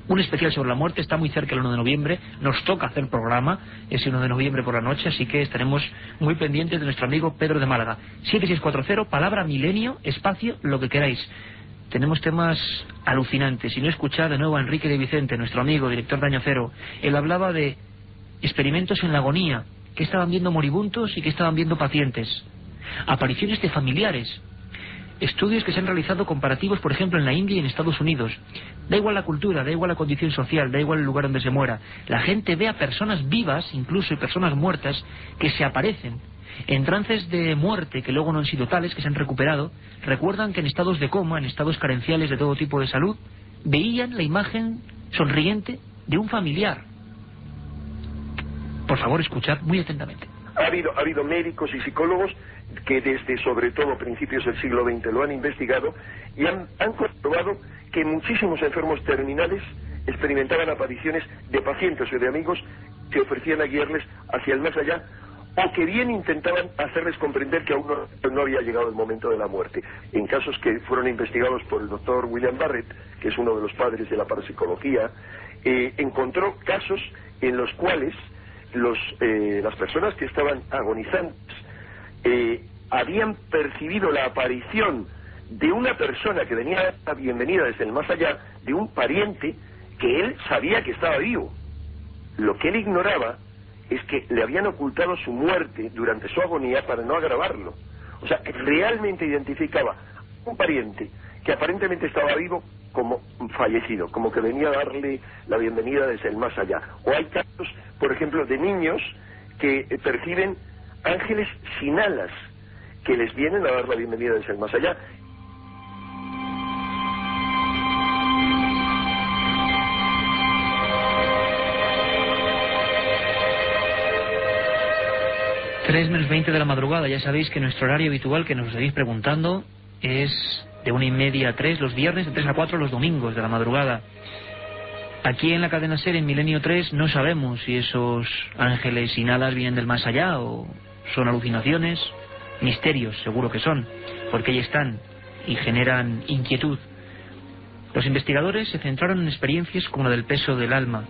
[SPEAKER 4] un especial sobre la muerte. Está muy cerca el 1 de noviembre, nos toca hacer programa ese 1 de noviembre por la noche, así que estaremos muy pendientes de nuestro amigo Pedro de Málaga. 7640, palabra milenio, espacio, lo que queráis. Tenemos temas alucinantes. Y no escuchad de nuevo a Enrique de Vicente, nuestro amigo, director de Año Cero. Él hablaba de experimentos en la agonía, que estaban viendo moribundos y que estaban viendo pacientes. Apariciones de familiares, estudios que se han realizado comparativos, por ejemplo, en la India y en Estados Unidos. Da igual la cultura, da igual la condición social, da igual el lugar donde se muera. La gente ve a personas vivas, incluso y personas muertas, que se aparecen en trances de muerte, que luego no han sido tales, que se han recuperado. Recuerdan que en estados de coma, en estados carenciales de todo tipo de salud, veían la imagen sonriente de un familiar. Por favor, escuchad muy atentamente.
[SPEAKER 10] Ha habido médicos y psicólogos que desde sobre todo principios del siglo XX lo han investigado y han comprobado que muchísimos enfermos terminales experimentaban apariciones de pacientes o de amigos que ofrecían a guiarles hacia el más allá, o que bien intentaban hacerles comprender que aún no había llegado el momento de la muerte. En casos que fueron investigados por el doctor William Barrett, que es uno de los padres de la parapsicología, encontró casos en los cuales las personas que estaban agonizantes habían percibido la aparición de una persona que venía a bienvenida desde el más allá, de un pariente que él sabía que estaba vivo. Lo que él ignoraba es que le habían ocultado su muerte durante su agonía para no agravarlo. O sea, realmente identificaba un pariente que aparentemente estaba vivo como fallecido, como que venía a darle la bienvenida desde el más allá. O hay casos, por ejemplo, de niños que perciben ángeles sin alas que les vienen a dar la bienvenida desde el más allá.
[SPEAKER 4] Tres menos 20 de la madrugada. Ya sabéis que nuestro horario habitual, que nos seguís preguntando, es de 1:30 a 3 los viernes, de 3 a 4 los domingos de la madrugada. Aquí en la cadena SER, en Milenio 3, no sabemos si esos ángeles sin alas vienen del más allá o son alucinaciones. Misterios, seguro que son, porque ahí están y generan inquietud. Los investigadores se centraron en experiencias como la del peso del alma.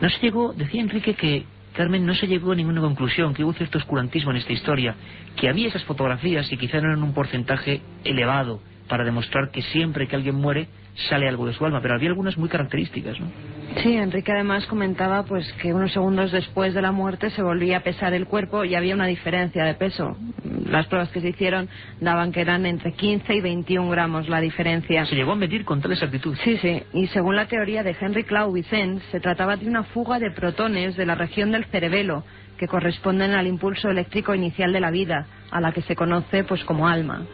[SPEAKER 4] No se llegó, decía Enrique que Carmen, no se llegó a ninguna conclusión, que hubo cierto oscurantismo en esta historia, que había esas fotografías y quizá no eran un porcentaje elevado para demostrar que siempre que alguien muere sale algo de su alma, pero había algunas muy características, ¿no?
[SPEAKER 2] Sí, Enrique además comentaba pues que unos segundos después de la muerte se volvía a pesar el cuerpo y había una diferencia de peso. Las pruebas que se hicieron daban que eran entre 15 y 21 gramos la diferencia.
[SPEAKER 4] Se llegó a medir con tal exactitud.
[SPEAKER 2] Sí, sí, y según la teoría de Henry Cloud Vicens, se trataba de una fuga de protones de la región del cerebelo que corresponden al impulso eléctrico inicial de la vida, a la que se conoce pues como alma.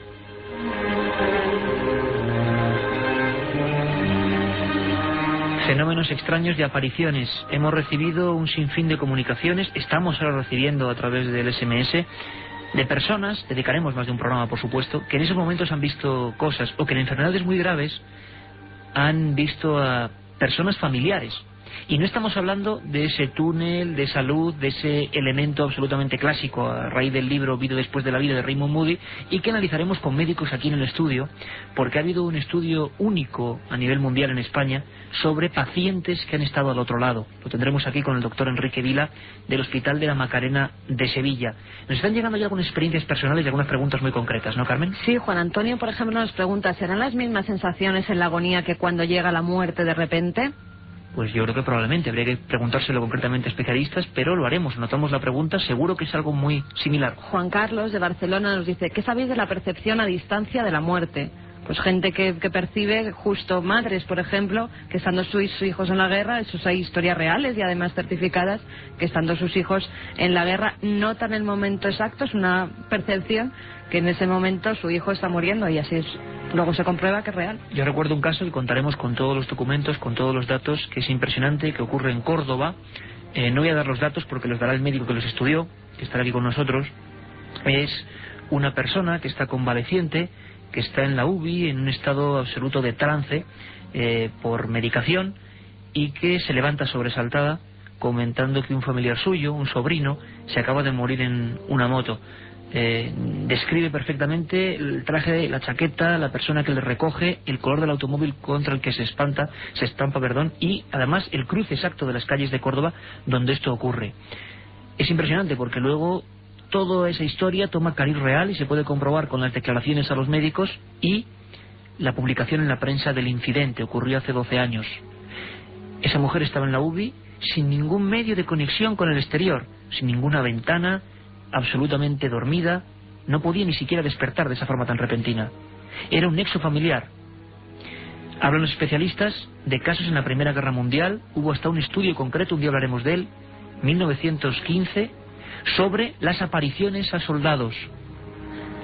[SPEAKER 4] Fenómenos extraños de apariciones. Hemos recibido un sinfín de comunicaciones, estamos ahora recibiendo a través del SMS, de personas, dedicaremos más de un programa por supuesto, que en esos momentos han visto cosas, o que en enfermedades muy graves han visto a personas familiares. Y no estamos hablando de ese túnel de salud, de ese elemento absolutamente clásico a raíz del libro Vida después de la vida de Raymond Moody, y que analizaremos con médicos aquí en el estudio, porque ha habido un estudio único a nivel mundial en España sobre pacientes que han estado al otro lado. Lo tendremos aquí con el doctor Enrique Vila del Hospital de la Macarena de Sevilla. Nos están llegando ya algunas experiencias personales y algunas preguntas muy concretas, ¿no, Carmen?
[SPEAKER 2] Sí, Juan Antonio, por ejemplo, nos pregunta, ¿serán las mismas sensaciones en la agonía que cuando llega la muerte de repente?
[SPEAKER 4] Pues yo creo que probablemente, habría que preguntárselo concretamente a especialistas, pero lo haremos, notamos la pregunta, seguro que es algo muy similar.
[SPEAKER 2] Juan Carlos de Barcelona nos dice, ¿qué sabéis de la percepción a distancia de la muerte? Pues gente que percibe, justo madres, por ejemplo, que estando sus hijos en la guerra, esos hay historias reales y además certificadas, que estando sus hijos en la guerra notan el momento exacto, es una percepción que en ese momento su hijo está muriendo y así es. Luego se comprueba que es real.
[SPEAKER 4] Yo recuerdo un caso que contaremos con todos los documentos, con todos los datos, que es impresionante, que ocurre en Córdoba. No voy a dar los datos porque los dará el médico que los estudió, que estará aquí con nosotros. Es una persona que está convaleciente, que está en la UBI en un estado absoluto de trance por medicación, y que se levanta sobresaltada comentando que un familiar suyo, un sobrino, se acaba de morir en una moto. Describe perfectamente el traje, la chaqueta, la persona que le recoge, el color del automóvil contra el que se estampa, y además el cruce exacto de las calles de Córdoba donde esto ocurre. Es impresionante porque luego toda esa historia toma cariz real y se puede comprobar con las declaraciones a los médicos y la publicación en la prensa del incidente. Ocurrió hace 12 años. Esa mujer estaba en la UBI sin ningún medio de conexión con el exterior, sin ninguna ventana, absolutamente dormida, no podía ni siquiera despertar de esa forma tan repentina. Era un nexo familiar. Hablan los especialistas de casos en la Primera Guerra Mundial, hubo hasta un estudio concreto, un día hablaremos de él, 1915, sobre las apariciones a soldados.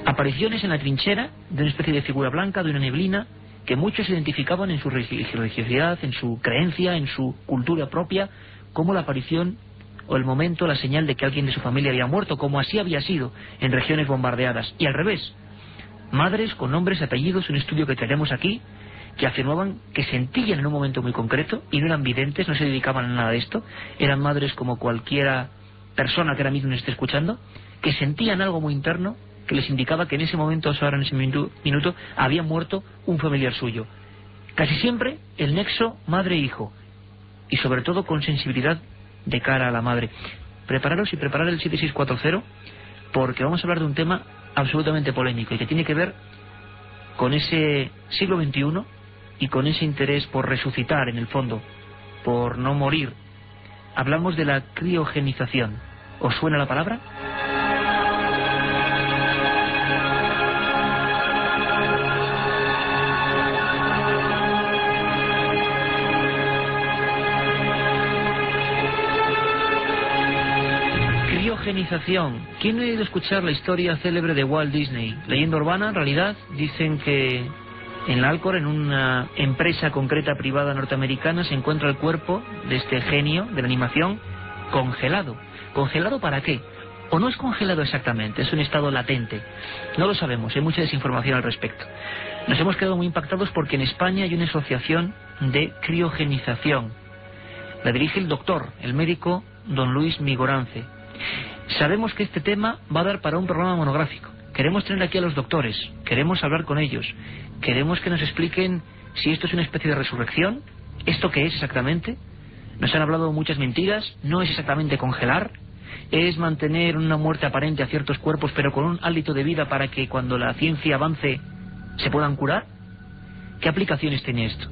[SPEAKER 4] Apariciones en la trinchera de una especie de figura blanca, de una neblina, que muchos identificaban en su religiosidad, en su creencia, en su cultura propia, como la aparición o el momento, la señal de que alguien de su familia había muerto, como así había sido en regiones bombardeadas. Y al revés, madres con nombres y apellidos, un estudio que tenemos aquí, que afirmaban que sentían en un momento muy concreto, y no eran videntes, no se dedicaban a nada de esto, eran madres como cualquiera persona que ahora mismo nos esté escuchando, que sentían algo muy interno, que les indicaba que en ese momento, ahora en ese minuto, había muerto un familiar suyo. Casi siempre el nexo madre-hijo, y sobre todo con sensibilidad de cara a la madre. Prepararos y preparar el 7640, porque vamos a hablar de un tema absolutamente polémico y que tiene que ver con ese siglo XXI y con ese interés por resucitar, en el fondo, por no morir. Hablamos de la criogenización. ¿Os suena la palabra? Criogenización. ¿Quién no ha oído escuchar la historia célebre de Walt Disney? Leyenda urbana, en realidad, dicen que en la Alcor, en una empresa concreta privada norteamericana, se encuentra el cuerpo de este genio de la animación congelado. ¿Congelado para qué? O no es congelado exactamente, es un estado latente. No lo sabemos, hay mucha desinformación al respecto. Nos hemos quedado muy impactados porque en España hay una asociación de criogenización. La dirige el doctor, el médico don Luis Migorance. Sabemos que este tema va a dar para un programa monográfico. Queremos tener aquí a los doctores, queremos hablar con ellos, queremos que nos expliquen si esto es una especie de resurrección, esto qué es exactamente. Nos han hablado muchas mentiras, no es exactamente congelar, es mantener una muerte aparente a ciertos cuerpos pero con un hálito de vida para que cuando la ciencia avance se puedan curar. ¿Qué aplicaciones tiene esto?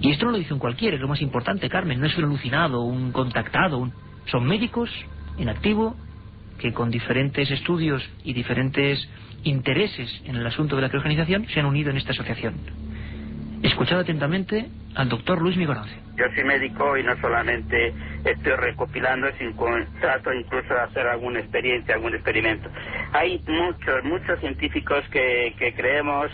[SPEAKER 4] Y esto no lo dice un cualquiera, es lo más importante, Carmen, no es un alucinado, un contactado, son médicos en activo que con diferentes estudios y diferentes intereses en el asunto de la criogenización se han unido en esta asociación. Escuchad atentamente al doctor Luis Migorance.
[SPEAKER 11] Yo soy médico y no solamente estoy recopilando, sino trato incluso de hacer alguna experiencia, algún experimento. Hay muchos científicos que creemos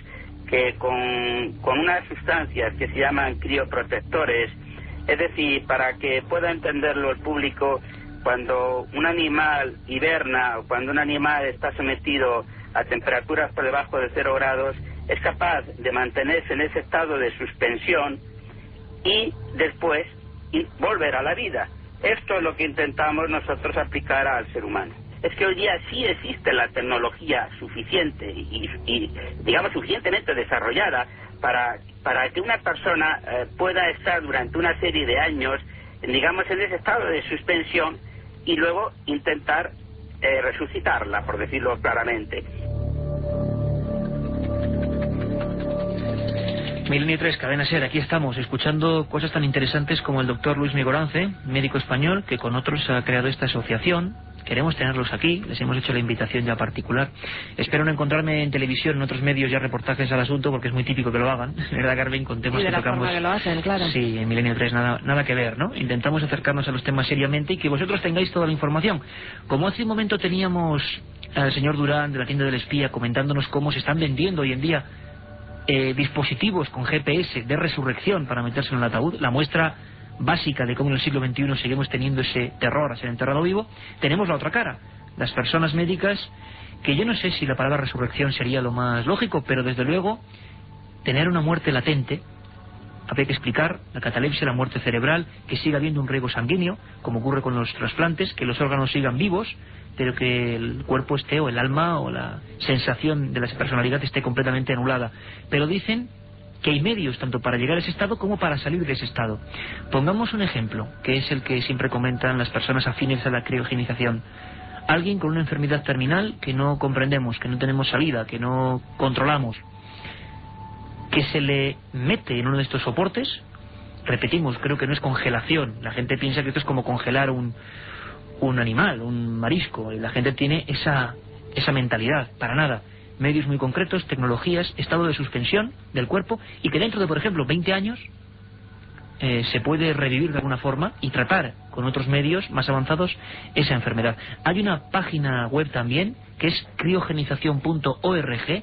[SPEAKER 11] que con unas sustancias que se llaman crioprotectores, es decir, para que pueda entenderlo el público, cuando un animal hiberna o cuando un animal está sometido a temperaturas por debajo de 0 grados, es capaz de mantenerse en ese estado de suspensión y después volver a la vida. Esto es lo que intentamos nosotros aplicar al ser humano. Es que hoy día sí existe la tecnología suficiente y digamos, suficientemente desarrollada para que una persona pueda estar durante una serie de años, digamos, en ese estado de suspensión y luego intentar resucitarla, por decirlo claramente.
[SPEAKER 4] Milenio 3, Cadena SER, aquí estamos escuchando cosas tan interesantes como el doctor Luis Migorance, médico español que con otros ha creado esta asociación. Queremos tenerlos aquí, les hemos hecho la invitación ya particular. Espero no encontrarme en televisión, en otros medios, ya reportajes al asunto, porque es muy típico que lo hagan, ¿verdad, Carmen? Con temas
[SPEAKER 2] y de
[SPEAKER 4] que
[SPEAKER 2] la
[SPEAKER 4] tocamos.
[SPEAKER 2] Forma que lo hacen, claro.
[SPEAKER 4] Sí, en Milenio 3 nada que ver, ¿no? Intentamos acercarnos a los temas seriamente y que vosotros tengáis toda la información. Como hace un momento teníamos al señor Durán de la tienda del espía comentándonos cómo se están vendiendo hoy en día dispositivos con GPS de resurrección para meterse en el ataúd, la muestra básica de cómo en el siglo XXI seguimos teniendo ese terror a ser enterrado vivo. Tenemos la otra cara, las personas médicas, que yo no sé si la palabra resurrección sería lo más lógico, pero desde luego tener una muerte latente. Habría que explicar la catalepsia, la muerte cerebral, que siga habiendo un riego sanguíneo, como ocurre con los trasplantes, que los órganos sigan vivos, pero que el cuerpo esté, o el alma, o la sensación de la personalidad esté completamente anulada. Pero dicen que hay medios tanto para llegar a ese estado como para salir de ese estado. Pongamos un ejemplo, que es el que siempre comentan las personas afines a la criogenización. Alguien con una enfermedad terminal que no comprendemos, que no tenemos salida, que no controlamos, que se le mete en uno de estos soportes. Repetimos, creo que no es congelación. La gente piensa que esto es como congelar un animal, un marisco, y la gente tiene esa mentalidad. Para nada. Medios muy concretos, tecnologías, estado de suspensión del cuerpo, y que dentro de, por ejemplo, 20 años se puede revivir de alguna forma y tratar con otros medios más avanzados esa enfermedad. Hay una página web también que es criogenización.org,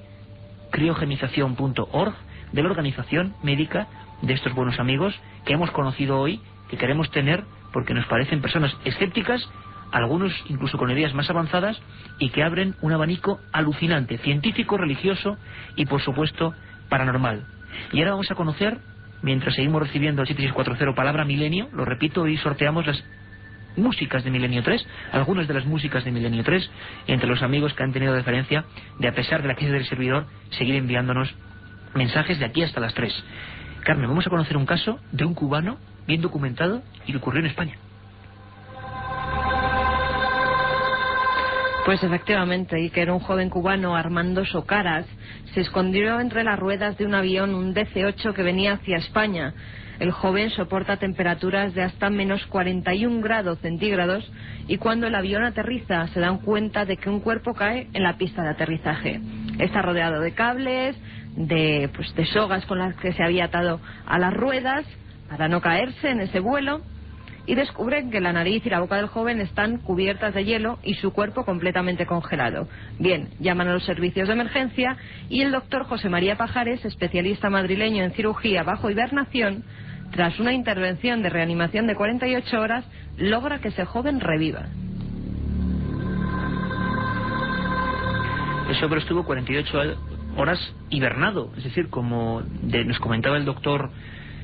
[SPEAKER 4] criogenización.org, de la organización médica de estos buenos amigos que hemos conocido hoy, que queremos tener porque nos parecen personas escépticas, algunos incluso con ideas más avanzadas, y que abren un abanico alucinante, científico, religioso y por supuesto paranormal. Y ahora vamos a conocer, mientras seguimos recibiendo el 7640 palabra milenio, lo repito, hoy sorteamos las músicas de Milenio 3, algunas de las músicas de Milenio 3, entre los amigos que han tenido deferencia de, a pesar de la crisis del servidor, seguir enviándonos mensajes de aquí hasta las 3. Carmen, vamos a conocer un caso de un cubano bien documentado y que ocurrió en España.
[SPEAKER 2] Pues efectivamente, y que era un joven cubano, Armando Socaras, se escondió entre las ruedas de un avión, un DC-8 que venía hacia España. El joven soporta temperaturas de hasta menos 41 grados centígrados y cuando el avión aterriza se dan cuenta de que un cuerpo cae en la pista de aterrizaje. Está rodeado de cables, de sogas con las que se había atado a las ruedas para no caerse en ese vuelo, y descubren que la nariz y la boca del joven están cubiertas de hielo y su cuerpo completamente congelado. Bien, llaman a los servicios de emergencia y el doctor José María Pajares, especialista madrileño en cirugía bajo hibernación, tras una intervención de reanimación de 48 horas, logra que ese joven reviva.
[SPEAKER 4] Ese hombre estuvo 48 horas hibernado, es decir, como nos comentaba el doctor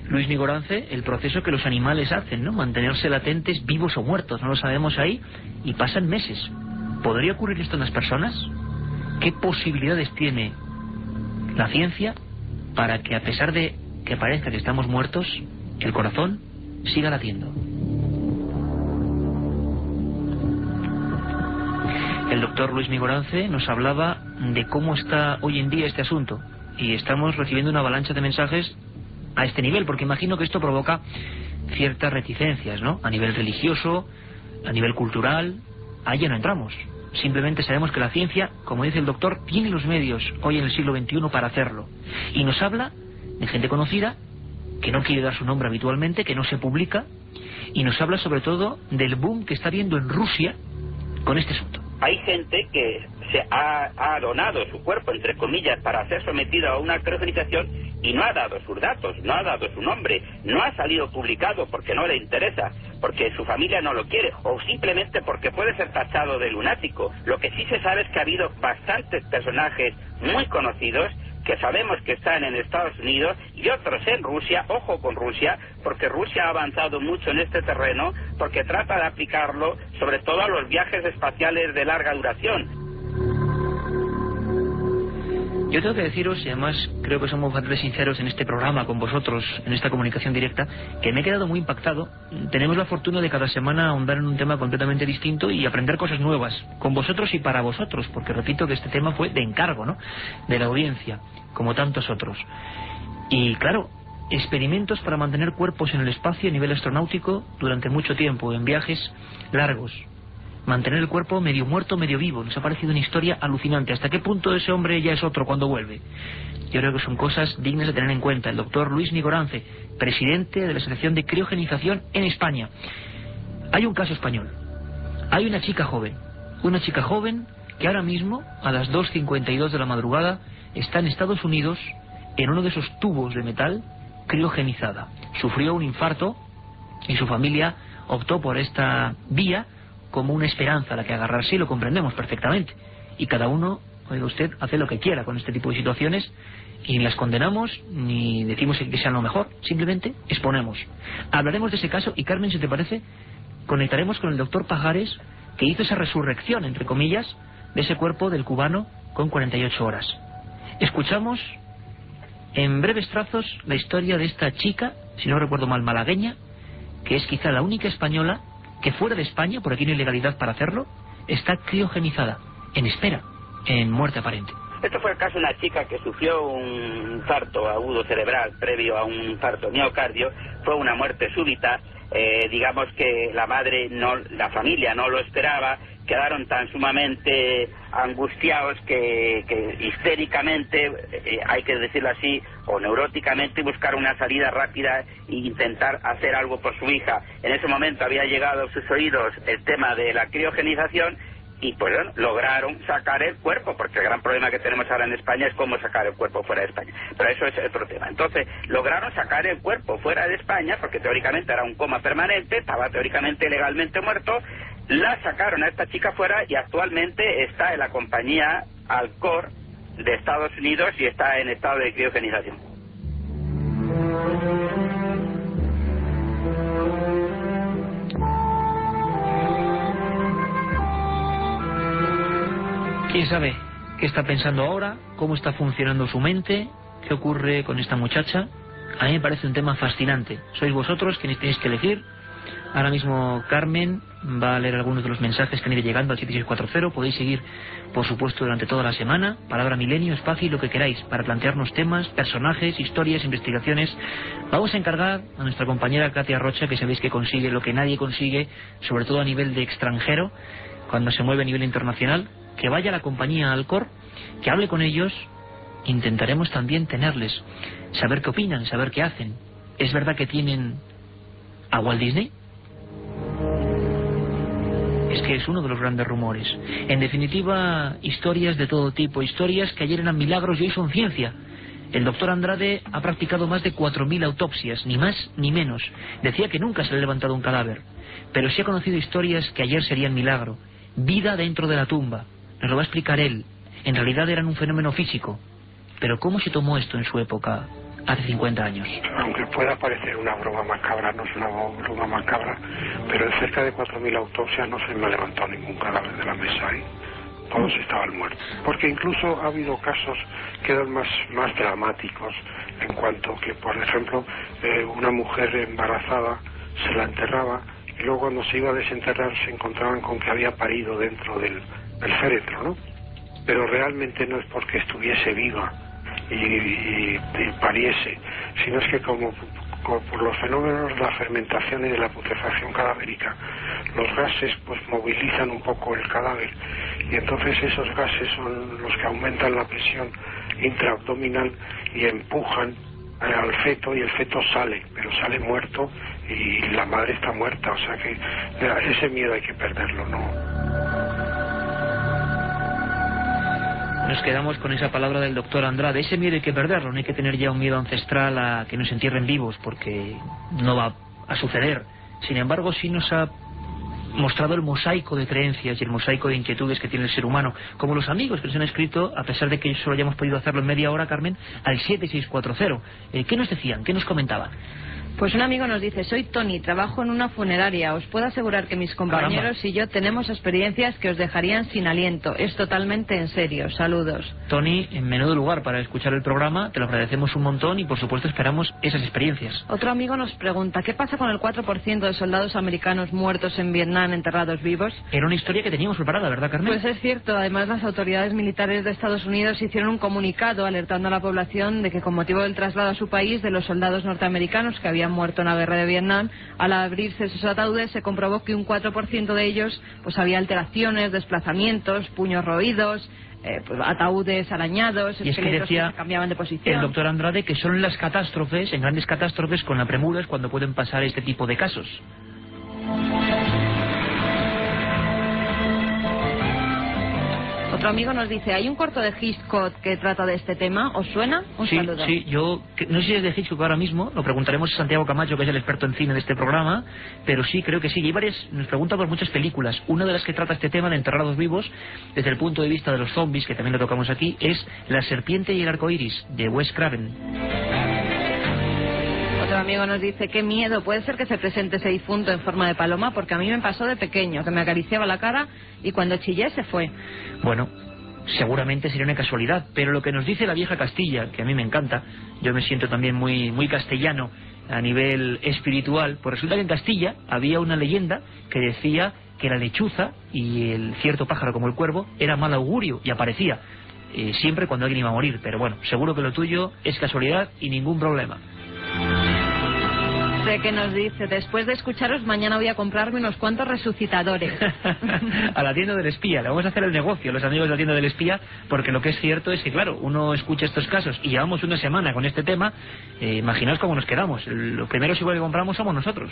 [SPEAKER 4] Luis Migorance, el proceso que los animales hacen, ¿no? Mantenerse latentes, vivos o muertos, no lo sabemos ahí, y pasan meses. ¿Podría ocurrir esto en las personas? ¿Qué posibilidades tiene la ciencia para que, a pesar de que parezca que estamos muertos, el corazón siga latiendo? El doctor Luis Migorance nos hablaba de cómo está hoy en día este asunto, y estamos recibiendo una avalancha de mensajes a este nivel, porque imagino que esto provoca ciertas reticencias, ¿no? A nivel religioso, a nivel cultural, ahí ya no entramos. Simplemente sabemos que la ciencia, como dice el doctor, tiene los medios hoy en el siglo XXI para hacerlo. Y nos habla de gente conocida, que no quiere dar su nombre habitualmente, que no se publica, y nos habla sobre todo del boom que está habiendo en Rusia con este asunto.
[SPEAKER 11] hay gente que se ha donado su cuerpo, entre comillas, para ser sometido a una criogenización y no ha dado sus datos, no ha dado su nombre, no ha salido publicado porque no le interesa, porque su familia no lo quiere, o simplemente porque puede ser tachado de lunático. Lo que sí se sabe es que ha habido bastantes personajes muy conocidos que sabemos que están en Estados Unidos y otros en Rusia. Ojo con Rusia, porque Rusia ha avanzado mucho en este terreno, porque trata de aplicarlo sobre todo a los viajes espaciales de larga duración.
[SPEAKER 4] Yo tengo que deciros, y además creo que somos bastante sinceros en este programa con vosotros, en esta comunicación directa, que me he quedado muy impactado. Tenemos la fortuna de cada semana ahondar en un tema completamente distinto y aprender cosas nuevas, con vosotros y para vosotros, porque repito que este tema fue de encargo, ¿no?, de la audiencia, como tantos otros. Y claro, experimentos para mantener cuerpos en el espacio a nivel astronáutico durante mucho tiempo, en viajes largos. Mantener el cuerpo medio muerto, medio vivo. Nos ha parecido una historia alucinante. ¿Hasta qué punto ese hombre ya es otro cuando vuelve? Yo creo que son cosas dignas de tener en cuenta. El doctor Luis Migorance, presidente de la Asociación de Criogenización en España. Hay un caso español. Hay una chica joven que ahora mismo, a las 2:52 de la madrugada, está en Estados Unidos en uno de esos tubos de metal, criogenizada. Sufrió un infarto y su familia optó por esta vía como una esperanza a la que agarrarse, y lo comprendemos perfectamente. Y cada uno, oiga usted, hace lo que quiera con este tipo de situaciones, y ni las condenamos ni decimos que sean lo mejor, simplemente exponemos. Hablaremos de ese caso y, Carmen, si te parece, conectaremos con el doctor Pajares, que hizo esa resurrección, entre comillas, de ese cuerpo del cubano con 48 horas. Escuchamos en breves trazos la historia de esta chica, si no recuerdo mal, malagueña, que es quizá la única española que fuera de España, por aquí no hay legalidad para hacerlo, está criogenizada, en espera, en muerte aparente.
[SPEAKER 11] Esto fue el caso de una chica que sufrió un infarto agudo cerebral previo a un infarto miocardio. Fue una muerte súbita. Digamos que la familia no lo esperaba. Quedaron tan sumamente angustiados que histéricamente, hay que decirlo así, o neuróticamente, buscar una salida rápida e intentar hacer algo por su hija. En ese momento había llegado a sus oídos el tema de la criogenización y pues bueno, lograron sacar el cuerpo, porque el gran problema que tenemos ahora en España es cómo sacar el cuerpo fuera de España. Pero eso es otro tema. Entonces, lograron sacar el cuerpo fuera de España, porque teóricamente era un coma permanente, estaba teóricamente legalmente muerto. La sacaron a esta chica fuera y actualmente está en la compañía Alcor de Estados Unidos y está en estado de criogenización.
[SPEAKER 4] ¿Quién sabe qué está pensando ahora? ¿Cómo está funcionando su mente? ¿Qué ocurre con esta muchacha? A mí me parece un tema fascinante. Sois vosotros quienes tenéis que elegir. Ahora mismo Carmen va a leer algunos de los mensajes que han ido llegando al 7640. Podéis seguir, por supuesto, durante toda la semana. Palabra Milenio, Espacio y lo que queráis, para plantearnos temas, personajes, historias, investigaciones. Vamos a encargar a nuestra compañera Katia Rocha, que sabéis que consigue lo que nadie consigue, sobre todo a nivel de extranjero, cuando se mueve a nivel internacional, que vaya a la compañía Alcor, que hable con ellos. Intentaremos también tenerles, saber qué opinan, saber qué hacen. ¿Es verdad que tienen a Walt Disney? Es que es uno de los grandes rumores. En definitiva, historias de todo tipo, historias que ayer eran milagros y hoy son ciencia. El doctor Andrade ha practicado más de 4.000 autopsias, ni más ni menos. Decía que nunca se le ha levantado un cadáver, pero sí ha conocido historias que ayer serían milagro. Vida dentro de la tumba. Nos lo va a explicar él. En realidad eran un fenómeno físico. Pero ¿cómo se tomó esto en su época, hace 50 años?
[SPEAKER 5] Aunque pueda parecer una broma macabra, no es una broma macabra, pero en cerca de 4.000 autopsias no se me ha levantado ningún cadáver de la mesa ahí. Todos estaban muertos. Porque incluso ha habido casos que eran más dramáticos, en cuanto que, por ejemplo, una mujer embarazada se la enterraba y luego cuando se iba a desenterrar se encontraban con que había parido dentro del féretro, ¿no? Pero realmente no es porque estuviese viva y pariese, sino es que como por los fenómenos de la fermentación y de la putrefacción cadavérica, los gases pues movilizan un poco el cadáver y entonces esos gases son los que aumentan la presión intraabdominal y empujan al feto, y el feto sale, pero sale muerto y la madre está muerta. O sea que ese miedo hay que perderlo, ¿no?
[SPEAKER 4] Nos quedamos con esa palabra del doctor Andrade. Ese miedo hay que perderlo, no hay que tener ya un miedo ancestral a que nos entierren vivos, porque no va a suceder. Sin embargo, sí nos ha mostrado el mosaico de creencias y el mosaico de inquietudes que tiene el ser humano, como los amigos que nos han escrito, a pesar de que solo hayamos podido hacerlo en media hora, Carmen, al 7640. ¿Qué nos decían? ¿Qué nos comentaban?
[SPEAKER 2] Pues un amigo nos dice: soy Tony, trabajo en una funeraria. Os puedo asegurar que mis compañeros y yo tenemos experiencias que os dejarían sin aliento. Es totalmente en serio. Saludos.
[SPEAKER 4] Tony, en menudo lugar para escuchar el programa, te lo agradecemos un montón y por supuesto esperamos esas experiencias.
[SPEAKER 2] Otro amigo nos pregunta: ¿qué pasa con el 4% de soldados americanos muertos en Vietnam enterrados vivos?
[SPEAKER 4] Era una historia que teníamos preparada, ¿verdad, Carmen?
[SPEAKER 2] Pues es cierto. Además, las autoridades militares de Estados Unidos hicieron un comunicado alertando a la población de que, con motivo del traslado a su país de los soldados norteamericanos que habían muerto en la guerra de Vietnam, al abrirse sus ataúdes se comprobó que un 4% de ellos pues había alteraciones, desplazamientos, puños roídos, pues, ataúdes arañados,
[SPEAKER 4] y es que decía
[SPEAKER 2] se cambiaban de posición.
[SPEAKER 4] El doctor Andrade que son las catástrofes, en grandes catástrofes con la premura, es cuando pueden pasar este tipo de casos.
[SPEAKER 2] Otro amigo nos dice: hay un corto de Hitchcock que trata de este tema. ¿Os suena? Un saludo.
[SPEAKER 4] Sí, yo no sé si es de Hitchcock ahora mismo, lo preguntaremos a Santiago Camacho, que es el experto en cine de este programa, pero sí, creo que sí. Y hay varias, nos preguntan por muchas películas. Una de las que trata este tema de enterrados vivos, desde el punto de vista de los zombies, que también lo tocamos aquí, es La serpiente y el arco iris, de Wes Craven.
[SPEAKER 2] Otro amigo nos dice: qué miedo, puede ser que se presente ese difunto en forma de paloma, porque a mí me pasó de pequeño, que me acariciaba la cara y cuando chillé se fue.
[SPEAKER 4] Bueno, seguramente sería una casualidad, pero lo que nos dice la vieja Castilla, que a mí me encanta, yo me siento también muy castellano a nivel espiritual, pues resulta que en Castilla había una leyenda que decía que la lechuza y el cierto pájaro como el cuervo era mal augurio y aparecía siempre cuando alguien iba a morir. Pero bueno, seguro que lo tuyo es casualidad y ningún problema.
[SPEAKER 2] Sé que nos dice: después de escucharos mañana voy a comprarme unos cuantos resucitadores.
[SPEAKER 4] A la tienda del espía, le vamos a hacer el negocio a los amigos de la tienda del espía, porque lo que es cierto es que, claro, uno escucha estos casos y llevamos una semana con este tema, imaginaos cómo nos quedamos. Lo primero seguro que compramos somos nosotros.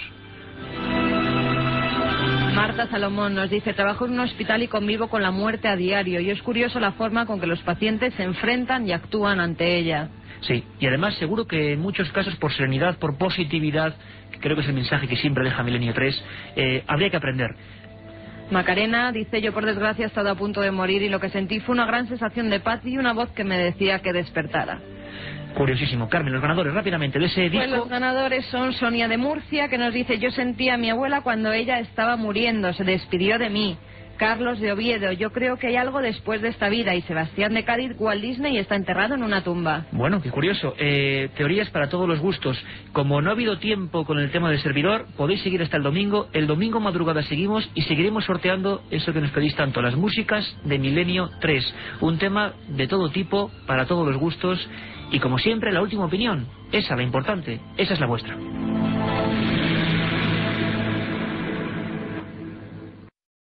[SPEAKER 2] Marta Salomón nos dice: trabajo en un hospital y convivo con la muerte a diario, y es curioso la forma con que los pacientes se enfrentan y actúan ante ella.
[SPEAKER 4] Sí, y además seguro que en muchos casos por serenidad, por positividad, que creo que es el mensaje que siempre deja Milenio 3, habría que aprender.
[SPEAKER 2] Macarena dice: yo por desgracia he estado a punto de morir y lo que sentí fue una gran sensación de paz y una voz que me decía que despertara.
[SPEAKER 4] Curiosísimo. Carmen, los ganadores rápidamente de ese disco.
[SPEAKER 2] Pues los ganadores son Sonia de Murcia, que nos dice: yo sentí a mi abuela cuando ella estaba muriendo, se despidió de mí. Carlos de Oviedo: yo creo que hay algo después de esta vida. Y Sebastián de Cádiz: Walt Disney está enterrado en una tumba.
[SPEAKER 4] Bueno, qué curioso. Teorías para todos los gustos. Como no ha habido tiempo con el tema del servidor, podéis seguir hasta el domingo. El domingo madrugada seguimos y seguiremos sorteando eso que nos pedís tanto, las músicas de Milenio 3. Un tema de todo tipo, para todos los gustos. Y como siempre, la última opinión, esa la importante, esa es la vuestra.